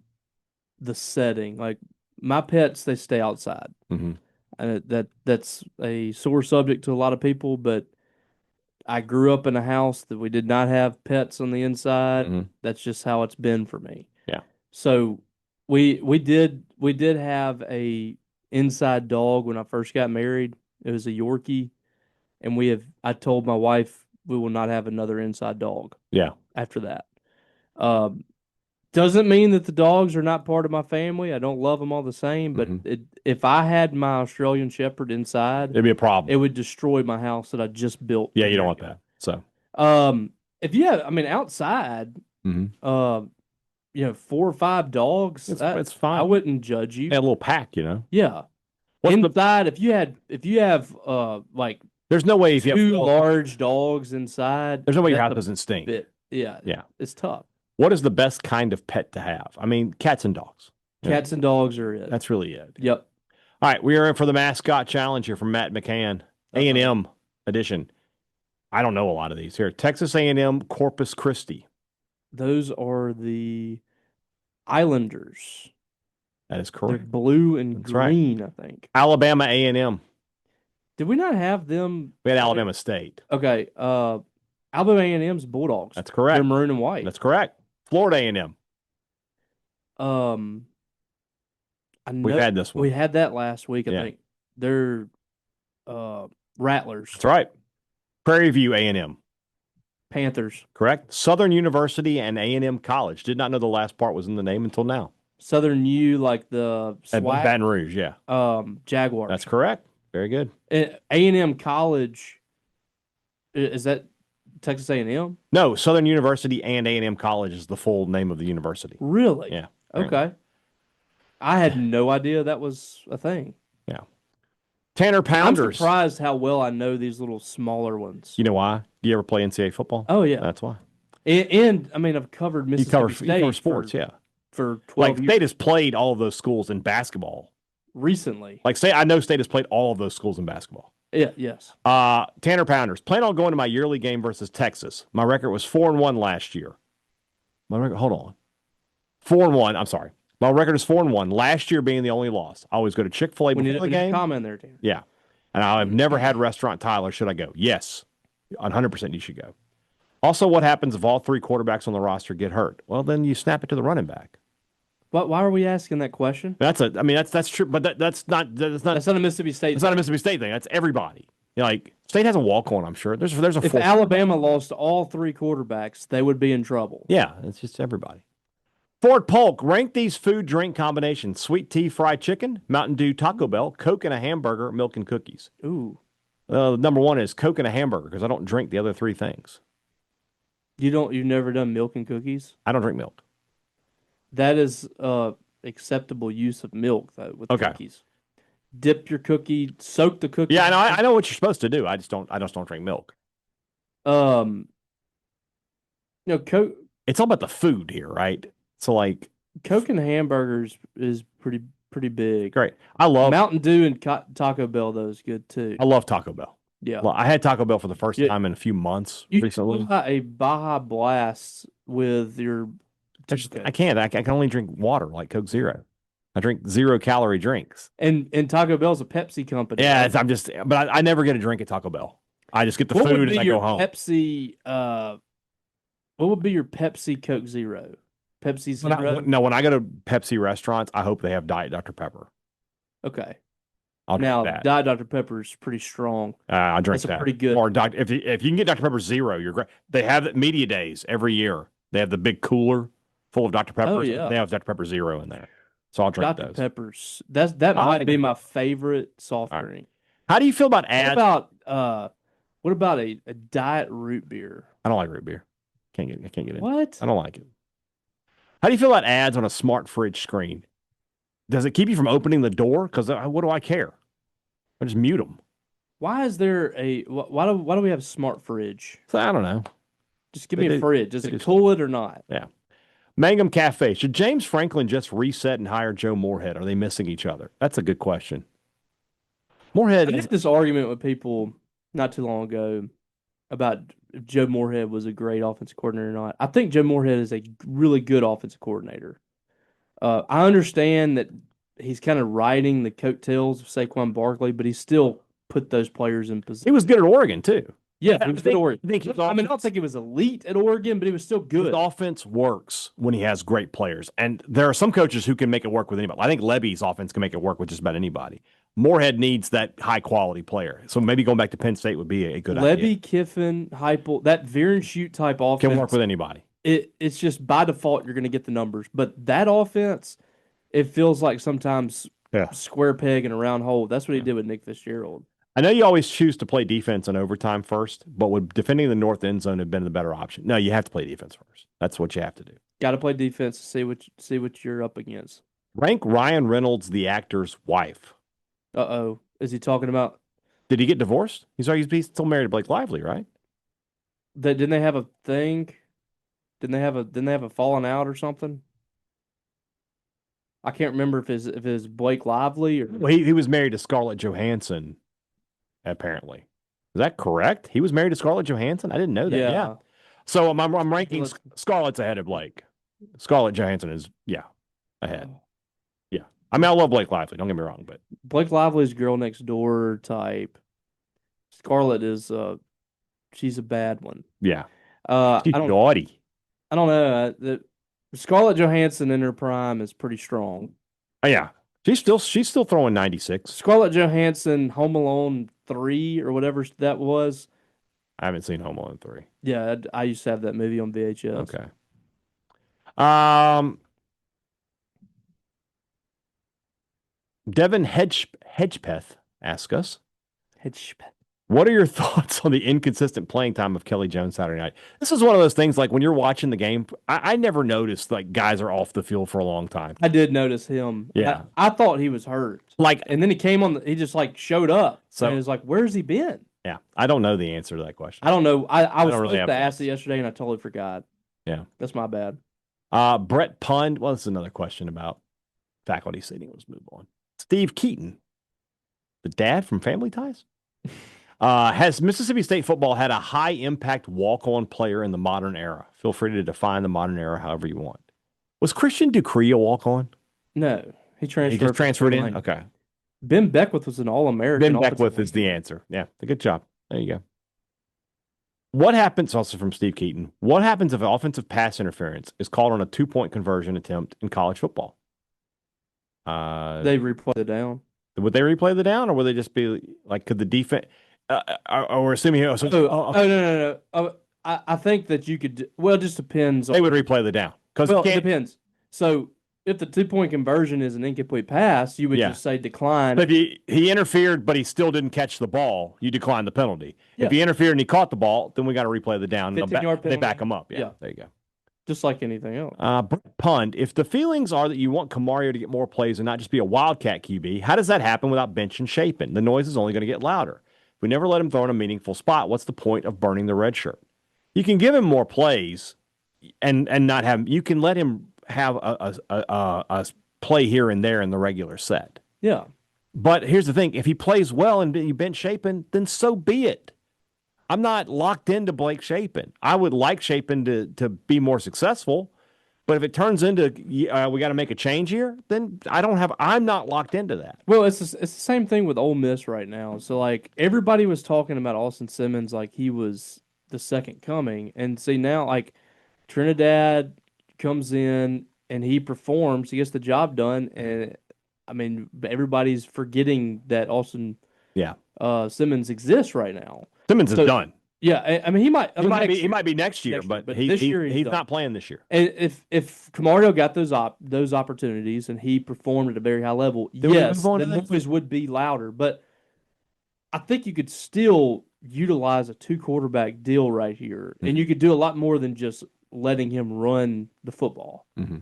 the setting. Like my pets, they stay outside. That's a sore subject to a lot of people, but I grew up in a house that we did not have pets on the inside. That's just how it's been for me. Yeah. So we did have a inside dog when I first got married. It was a Yorkie, and I told my wife we will not have another inside dog. Yeah. After that. Doesn't mean that the dogs are not part of my family. I don't love them all the same, but if I had my Australian Shepherd inside, It'd be a problem. it would destroy my house that I just built. Yeah, you don't want that. So, if you have, outside, 4 or 5 dogs, it's fine. I wouldn't judge you. a little pack, Yeah. Inside, if you have like there's no way if you have 2 large dogs inside, there's no way your house doesn't stink. Yeah. It's tough. What is the best kind of pet to have? I mean, cats and dogs. Cats and dogs are it. That's really it. Yep. All right, we are in for the mascot challenge here from Matt McCann, A&M edition. I don't know a lot of these here. Texas A&M Corpus Christi. Those are the Islanders. That is They're correct. blue and That's right. green, I think. Alabama A&M. Did we not have them? We had Alabama State. Okay. Alabama A&M's Bulldogs. That's correct. They're maroon and white. That's correct. Florida A&M. I know We've had this one. we had that last week. I Yeah. think they're Rattlers. That's right. Prairie View A&M. Panthers. Correct. Southern University and A&M College. Did not know the last part was in the name until now. Southern U, like the At SWAC, Baton Rouge, yeah. Jaguars. That's correct. Very good. A&M College, is that Texas A&M? No, Southern University and A&M College is the full name of the university. Really? Yeah. Okay. I had no idea that was a thing. Yeah. Tanner I'm Pounders. surprised how well I know these little smaller ones. You know why? Do you ever play NCAA football? Oh, yeah. That's why. And I mean, I've covered You Mississippi cover State sports, yeah. for 12 Like years State has played all of those schools in basketball. recently. Like I know State has played all of those schools in basketball. Yeah, yes. Tanner Pounders. Plan on going to my yearly game versus Texas. My record was 4-1 last year. My record, hold on. 4-1. I'm sorry. My record is 4-1. Last year being the only loss. I always go to Chick-fil-A before the game. Comment there, Dan. Yeah. And I've never had Restaurant Tyler. Should I go? Yes. 100% you should go. Also, what happens if all three quarterbacks on the roster get hurt? Well, then you snap it to the running back. Why are we asking that question? That's true, but that's not a Mississippi State. It's not a Mississippi State thing. That's everybody. Like State has a walk-on, I'm sure. There's a if Alabama lost all three quarterbacks, they would be in trouble. Yeah, it's just everybody. Fort Polk, rank these food drink combinations: sweet tea, fried chicken, Mountain Dew, Taco Bell, Coke and a hamburger, milk and cookies. Ooh. Number one is Coke and a hamburger because I don't drink the other three things. You've never done milk and cookies? I don't drink milk. That is acceptable use of milk though with cookies. Dip your cookie, soak the cookie. Yeah, I know what you're supposed to do. I just don't drink milk. Coke. It's all about the food here, right? So like Coke and hamburgers is pretty big. Great. I love Mountain Dew and Taco Bell though is good too. I love Taco Bell. Yeah. Well, I had Taco Bell for the first time in a few months recently. You got a Baja Blast with your I can't. I can only drink water like Coke Zero. I drink 0-calorie drinks. And Taco Bell's a Pepsi company. Yeah, right? But I never get a drink at Taco Bell. I just get the food and I go home. Pepsi, what would be your Pepsi Coke Zero? Pepsi Zero? No, when I go to Pepsi restaurants, I hope they have Diet Dr. Pepper. Okay. I'll drink that. Diet Dr. Pepper is pretty strong. I'll drink that. That's pretty good. Or if you can get Dr. Pepper Zero, you're great. They have media days every year. They have the big cooler full of Dr. Peppers. Oh, yeah. They have Dr. Pepper Zero in there. So I'll drink Dr. those. Peppers. That might be my favorite soft drink. How do you feel about ads? What about a diet root beer? I don't like root beer. I can't get it. What? I don't like it. How do you feel about ads on a smart fridge screen? Does it keep you from opening the door? Because what do I care? I just mute them. Why is there why do we have a smart fridge? So I don't know. Just give me a fridge. Does it cool it or not? Yeah. Mangum Cafe. Should James Franklin just reset and hire Joe Moorhead? Are they missing each other? That's a good question. Moorhead. I had this argument with people not too long ago about if Joe Moorhead was a great offensive coordinator or not. I think Joe Moorhead is a really good offensive coordinator. I understand that he's kind of riding the coattails of Saquon Barkley, but he still put those players in position. He was good at Oregon, too. Yeah, he was good at Oregon. I don't think he was elite at Oregon, but he was still good. His offense works when he has great players. And there are some coaches who can make it work with anybody. I think Levy's offense can make it work with just about anybody. Moorhead needs that high-quality player. So maybe going back to Penn State would be a good idea. Levy, Kiffin, Heupel, that veer and shoot type offense. Can work with anybody. It's just by default you're going to get the numbers. But that offense, it feels like sometimes square peg in a round hole. That's what he did with Nick Fitzgerald. I know you always choose to play defense in overtime first, but would defending the north end zone have been the better option? No, you have to play defense first. That's what you have to do. Got to play defense to see what you're up against. Rank Ryan Reynolds the actor's wife. Uh-oh. Is he talking about... Did he get divorced? He's still married to Blake Lively, right? Didn't they have a thing? Didn't they have a falling out or something? I can't remember if it was Blake Lively or... Well, he was married to Scarlett Johansson, apparently. Is that correct? He was married to Scarlett Johansson? I didn't know that. Yeah. So I'm ranking Scarlett's ahead of Blake. Scarlett Johansson is, ahead. Yeah. I mean, I love Blake Lively. Don't get me wrong, but... Blake Lively's girl next door type. Scarlett is, she's a bad one. Yeah. She's naughty. I don't know. Scarlett Johansson in her prime is pretty strong. Oh, yeah. She's still throwing 96. Scarlett Johansson, Home Alone 3 or whatever that was. I haven't seen Home Alone 3. Yeah, I used to have that movie on VHS. Okay. Devin Hedgepeth asks us, Hedgepeth. what are your thoughts on the inconsistent playing time of Kelly Jones Saturday night? This is one of those things like when you're watching the game, I never noticed like guys are off the field for a long time. I did notice him. Yeah. I thought he was hurt. Like, and then he came on. He just like showed up. So and it was like, where's he been? Yeah, I don't know the answer to that question. I don't know. I was don't really supposed to have ask it yesterday, and I totally forgot. Yeah, that's my bad. Brett Pund. Well, this is another question about faculty seating. Let's move on. Steve Keaton, the dad from Family Ties. Has Mississippi State football had a high impact walk-on player in the modern era? Feel free to define the modern era however you want. Was Christian Dupree a walk-on? No, he transferred. He just transferred in. Okay. Ben Beckwith was an All-American. Ben Beckwith is the answer. Yeah, good job. There you go. What happens, also from Steve Keaton, what happens if offensive pass interference is called on a 2-point conversion attempt in college football? They replay the down. Would they replay the down, or would they just be like, could the defense, or we're assuming here? No. I think that you could, well, it just depends. They would replay the down. Well, it depends. So if the 2-point conversion is an incomplete pass, you would just say decline. But if he interfered, but he still didn't catch the ball, you decline the penalty. Yeah. If he interfered and he caught the ball, then we got to replay the down. 15-yard They penalty. back him up. Yeah, there you go. Just like anything else. Brett Pund, if the feelings are that you want Camario to get more plays and not just be a wildcat QB, how does that happen without benching Chapin? The noise is only going to get louder. If we never let him throw in a meaningful spot, what's the point of burning the red shirt? You can give him more plays and not have. You can let him have a play here and there in the regular set. Yeah. But here's the thing. If he plays well and you bench Chapin, then so be it. I'm not locked into Blake Chapin. I would like Chapin to be more successful. But if it turns into we got to make a change here, then I'm not locked into that. Well, it's the same thing with Ole Miss right now. So, like, everybody was talking about Austin Simmons like he was the second coming. And see, now, like, Trinidad comes in and he performs, he gets the job done, and I mean everybody's forgetting that Austin Simmons exists right now. Simmons is done. Yeah, I mean he might be next year, but this year he's not playing this year. And if Camario got those opportunities and he performed at a very high level, then yes, the noise would be louder. But I think you could still utilize a 2-quarterback deal right here, and you could do a lot more than just letting him run the football. Mm-hmm.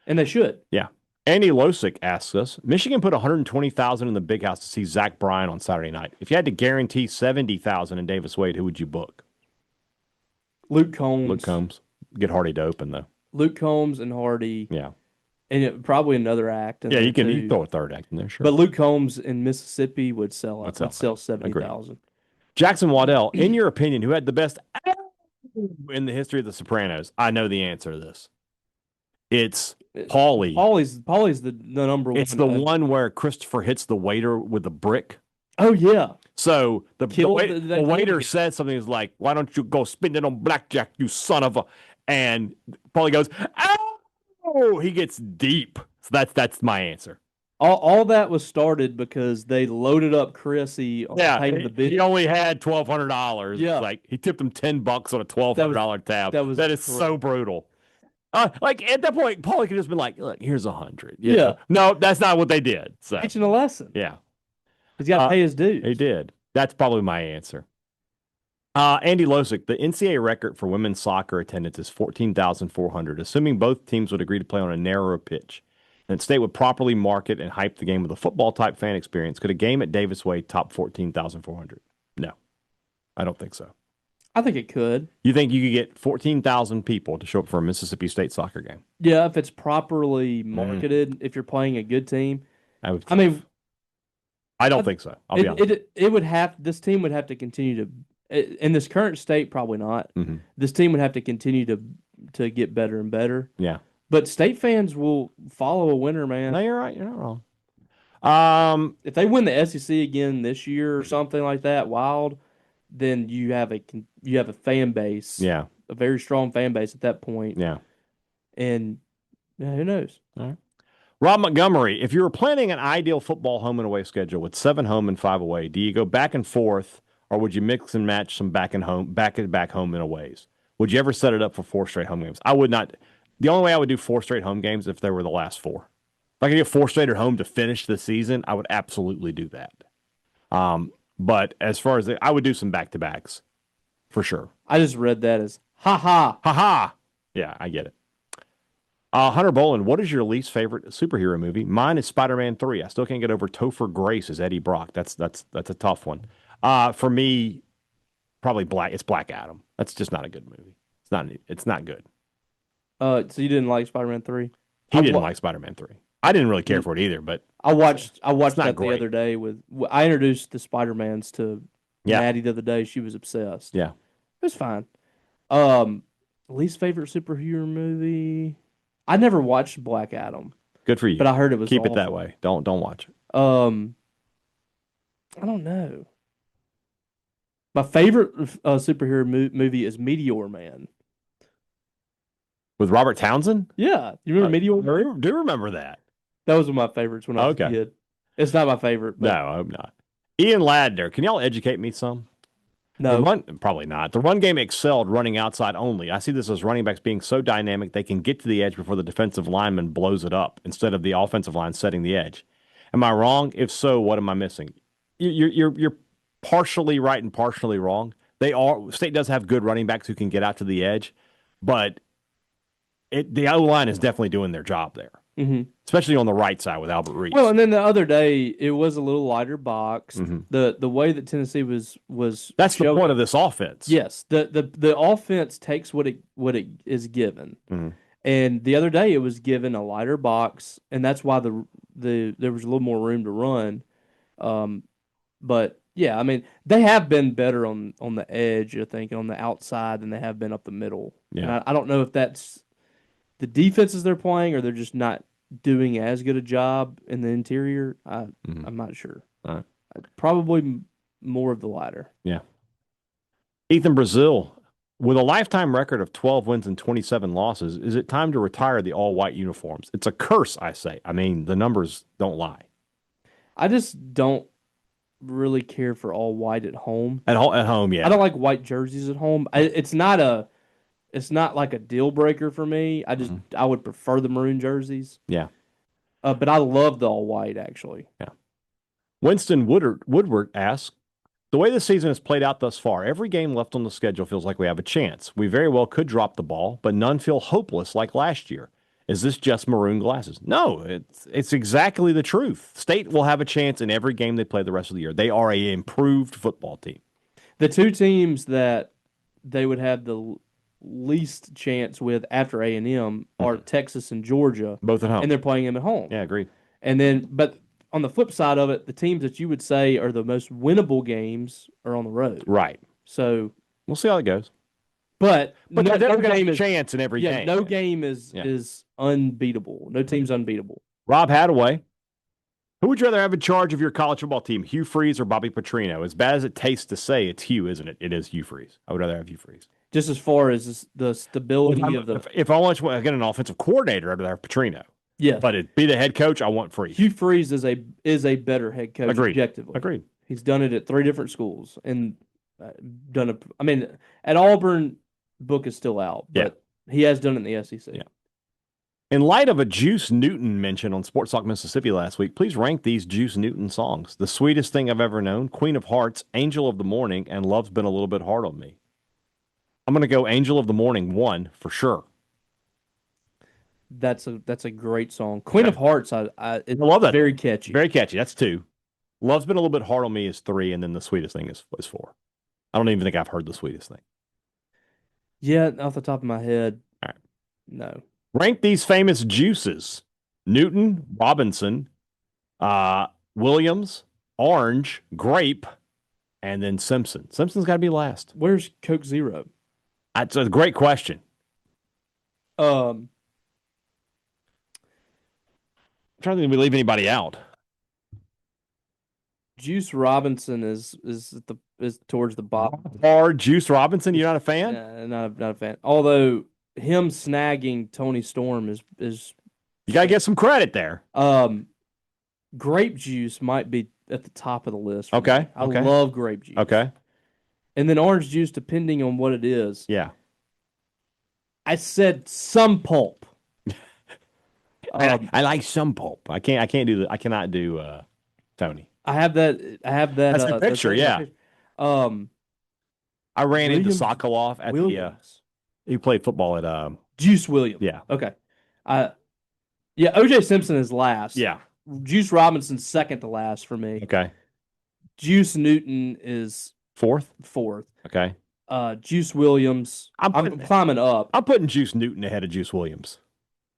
And they should. Yeah. Andy Losick asks us, Michigan put $120,000 in the big house to see Zach Bryan on Saturday night. If you had to guarantee $70,000 in Davis Wade, who would you book? Luke Combs. Luke Combs. Get Hardy to open, though. Luke Combs and Hardy. Yeah. And probably another act. Yeah, you can throw a third act in there, sure. But Luke Combs in Mississippi would sell it. Would sell 70,000. Jackson Waddell, in your opinion, who had the best in the history of The Sopranos? I know the answer to this. It's Paulie. Paulie's the number one. It's the one where Christopher hits the waiter with a brick. Oh, yeah. So the waiter says something is like, why don't you go spend it on blackjack, you son of a... And Paulie goes, oh! He gets deep. So that's my answer. All that was started because they loaded up Chrissy on paying the bill. He only had $1,200. Yeah. Like, he tipped him $10 on a $1,200 tab. That is so brutal. Like at that point, Paulie could just be like, "Look, here's $100." Yeah. No, that's not what they did. So teaching a lesson. Yeah. He's got to pay his dues. He did. That's probably my answer. Andy Losick, the NCAA record for women's soccer attendance is 14,400. Assuming both teams would agree to play on a narrower pitch, and state would properly market and hype the game with a football-type fan experience, could a game at Davis Wade top 14,400? No, I don't think so. I think it could. You think you could get 14,000 people to show up for a Mississippi State soccer game? Yeah, if it's properly marketed, if you're playing a good team. I don't think so. I'll be honest. This team would have to continue to, in this current state, probably not. Mm-hmm. This team would have to continue to get better and better. Yeah. But state fans will follow a winner, man. No, you're right. You're not wrong. If they win the SEC again this year or something like that, wild, then you have a fan base. Yeah. A very strong fan base at that point. Yeah. And who knows? All right. Rob Montgomery, if you were planning an ideal football home and away schedule with 7 home and 5 away, do you go back and forth, or would you mix and match some back and back home and aways? Would you ever set it up for 4 straight home games? I would not. The only way I would do 4 straight home games if they were the last 4. If I could get 4 straight at home to finish the season, I would absolutely do that. But as far as I would do some back-to-backs for sure. I just read that as ha ha. Ha ha. Yeah, I get it. Hunter Boland, what is your least favorite superhero movie? Mine is Spider-Man 3. I still can't get over Topher Grace as Eddie Brock. That's a tough one. For me, probably It's Black Adam. That's just not a good movie. It's not good. So you didn't like Spider-Man 3? He didn't like Spider-Man 3. I didn't really care for it either, but I watched that great. the other day I introduced the Spider-Mans to Maddie the other day. She was obsessed. Yeah. It was fine. Least favorite superhero movie? I never watched Black Adam. Good for you. But I heard it was Keep awful. it that way. Don't watch it. I don't know. My favorite superhero movie is Meteor Man. With Robert Townsend? Yeah, you remember Meteor? I do remember that. That was one of my favorites when I was a kid. It's not my favorite. But No, I hope not. Ian Ladner, can y'all educate me some? no. Probably not. The run game excelled running outside only. I see this as running backs being so dynamic they can get to the edge before the defensive lineman blows it up instead of the offensive line setting the edge. Am I wrong? If so, what am I missing? You're partially right and partially wrong. State does have good running backs who can get out to the edge, but the O-line is definitely doing their job there. Mm-hmm. Especially on the right side with Albert Reese. Well, and then the other day it was a little lighter box. Mhm. The way that Tennessee was that's the point of this offense. Yes, the offense takes what it is given, Mhm. and the other day it was given a lighter box, and that's why there was a little more room to run. But yeah, I mean they have been better on the edge, I think, on the outside than they have been up the middle. Yeah. And I don't know if that's the defenses they're playing or they're just not doing as good a job in the interior. I'm not sure. All right. Probably more of the latter. Yeah. Ethan Brazil, with a lifetime record of 12 wins and 27 losses, is it time to retire the all-white uniforms? It's a curse, I say. I mean, the numbers don't lie. I just don't really care for all white at home. At home, yeah. I don't like white jerseys at home. It's not like a deal breaker for me. I would prefer the maroon jerseys. Yeah. But I love the all white actually. Yeah. Winston Woodward asks, the way the season has played out thus far, every game left on the schedule feels like we have a chance. We very well could drop the ball, but none feel hopeless like last year. Is this just maroon glasses? No, it's exactly the truth. State will have a chance in every game they play the rest of the year. They are an improved football team. The two teams that they would have the least chance with after A&M are Texas and Georgia. Both at home. And they're playing them at home. Yeah, agreed. And then, but on the flip side of it, the teams that you would say are the most winnable games are on the road. Right. So we'll see how it goes. But no they're going to have have a a chance in every game. No game is unbeatable. No team's unbeatable. Rob Hadaway, who would you rather have in charge of your college football team, Hugh Freeze or Bobby Petrino? As bad as it tastes to say, it's Hugh, isn't it? It is Hugh Freeze. I would rather have Hugh Freeze. Just as far as the stability of the. If I want to get an offensive coordinator, I'd rather have Petrino. Yeah, but it'd be the head coach. I want Freeze. Hugh Freeze is a better head coach. Agreed. Objectively. Agreed. He's done it at 3 different schools and I mean, at Auburn, book is still out, but he has done it in the SEC. Yeah. In light of a Juice Newton mention on Sports Talk Mississippi last week, please rank these Juice Newton songs. The Sweetest Thing I've Ever Known, Queen of Hearts, Angel of the Morning, and Love's Been a Little Bit Hard on Me. I'm going to go Angel of the Morning 1 for sure. That's a great song. Queen of Hearts, I love that. Very catchy. Very catchy. That's 2. Love's Been a Little Bit Hard on Me is 3, and then The Sweetest Thing is 4. I don't even think I've heard The Sweetest Thing. Yeah, off the top of my head. All right. No. Rank these famous juices. Newton, Robinson, Williams, Orange, Grape, and then Simpson. Simpson's got to be last. Where's Coke Zero? That's a great question. I'm trying to think if we leave anybody out. Juice Robinson is towards the bottom. Or Juice Robinson, you're not a fan? Not a fan. Although him snagging Tony Storm is you gotta get some credit there. Grape juice might be at the top of the list. Okay. I love grape juice. Okay. And then orange juice, depending on what it is. Yeah. I said some pulp. I like some pulp. I cannot do Tony. I have that. That's the picture, thing in my yeah. picture. Um, I ran into Williams- Sokolov at Williams. he played football at Juice Williams. yeah. Okay. Yeah, OJ Simpson is last. Yeah. Juice Robinson's second to last for me. Okay. Juice Newton is Fourth? fourth. Okay. Juice Williams. I'm climbing up. I'm putting Juice Newton ahead of Juice Williams.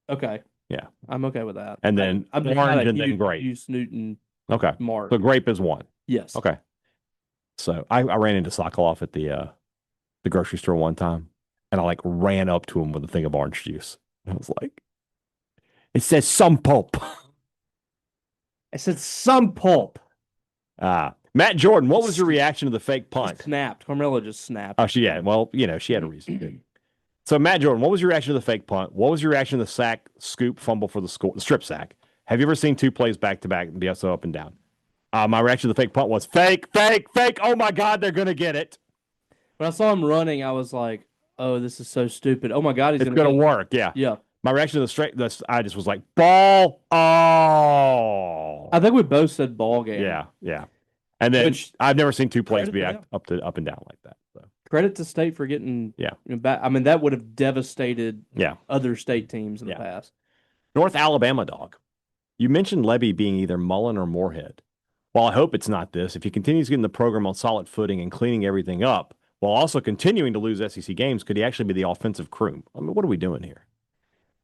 Okay. Yeah. I'm okay with that. And then I'm Orange not a and then huge Grape. Juice Newton Okay. mark. So Grape is one. Yes. Okay. So I ran into Sokolov at the grocery store one time, and I like ran up to him with a thing of orange juice. I was like, it says some pulp. I said some pulp. Matt Jordan, what was your reaction to the fake punt? Snapped. Carmella just snapped. Oh, she had. Well, she had a reason. So, Matt Jordan, what was your reaction to the fake punt? What was your reaction to the sack, scoop, fumble for the score, the strip sack? Have you ever seen two plays back to back and be so up and down? My reaction to the fake punt was fake, fake, fake. Oh my God, they're gonna get it. When I saw him running, I was like, "Oh, this is so stupid. Oh my God, It's gonna work." Yeah. Yeah. My reaction to the straight, I just was like, ball. Oh. I think we both said ball game. Yeah, yeah. And then I've never seen two plays be credit up and down like that. So. Credit to State for getting back. I mean, that would have devastated other state teams in the past. North Alabama dog. You mentioned Levy being either Mullen or Moorhead. While I hope it's not this, if he continues getting the program on solid footing and cleaning everything up, while also continuing to lose SEC games, could he actually be the offensive croom? I mean, what are we doing here?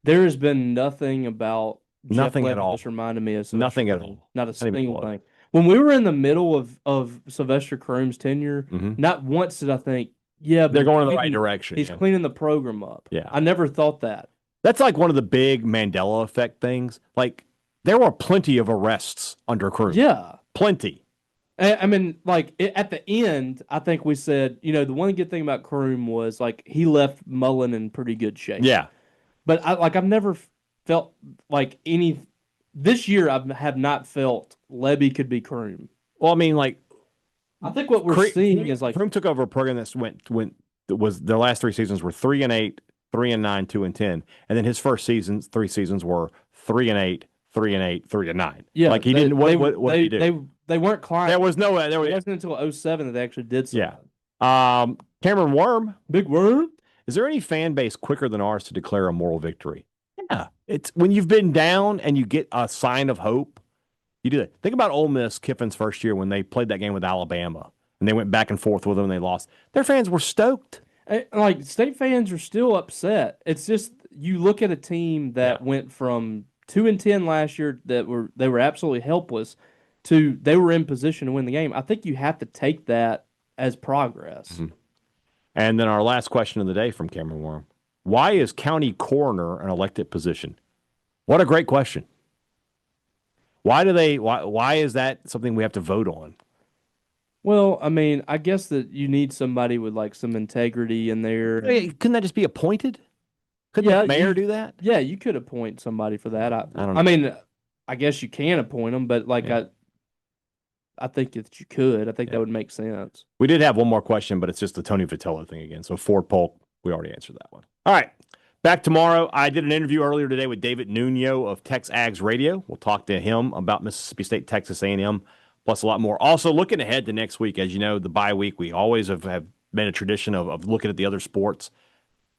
There has been nothing about nothing Jeff at all. Just reminded me of nothing at all. Not a single thing. When we were in the middle of Sylvester Croom's tenure, not once did I think, but they're going in the right direction. He's cleaning the program up. Yeah, I never thought that. That's like one of the big Mandela effect things. Like there were plenty of arrests under Croom. Yeah, plenty. I mean, like at the end, I think we said, the one good thing about Croom was like he left Mullen in pretty good shape. Yeah, but I've never felt like any. This year, I have not felt Lebby could be Croom. Well, I mean, like, I think what we're seeing is like Croom took over a program that was their last 3 seasons were 3-8, 3-9, 2-10, and then his first 3 seasons were 3-8, 3-8, 3-9. Yeah, like he didn't. What did he do? They weren't climbing. There was no. It wasn't until 2007 that they actually did something. Yeah. Cameron Worm, Big Worm. Is there any fan base quicker than ours to declare a moral victory? Yeah, it's when you've been down and you get a sign of hope. You do that. Think about Ole Miss, Kiffin's first year when they played that game with Alabama and they went back and forth with them and they lost. Their fans were stoked. Like State fans are still upset. It's just you look at a team that went from 2-10 last year they were absolutely helpless to they were in position to win the game. I think you have to take that as progress. Mm-hmm. And then our last question of the day from Cameron Worm. Why is county coroner an elected position? What a great question. Why is that something we have to vote on? Well, I mean, I guess that you need somebody with like some integrity in there. Hey, couldn't that just be appointed? Couldn't the mayor do that? Yeah, you could appoint somebody for that. I don't know. I mean, I guess you can appoint them, but like I think that you could. I think that would make sense. We did have one more question, but it's just the Tony Vitello thing again. So Ford Polk, we already answered that one. All right. Back tomorrow. I did an interview earlier today with David Nuno of Tex Ags Radio. We'll talk to him about Mississippi State, Texas A&M, plus a lot more. Also, looking ahead to next week, as you know, the bye week, we always have been a tradition of looking at the other sports.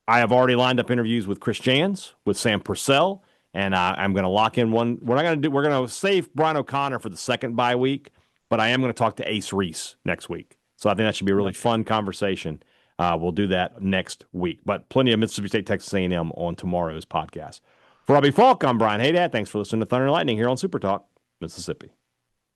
I have already lined up interviews with Chris Jans, with Sam Purcell, and I'm going to lock in one. We're going to save Brian O'Connor for the second bye week, but I am going to talk to Ace Reese next week. So I think that should be a really fun conversation. We'll do that next week. But plenty of Mississippi State, Texas A&M on tomorrow's podcast. For Robbie Falk, I'm Brian Haydad. Thanks for listening to Thunder and Lightning here on Super Talk, Mississippi.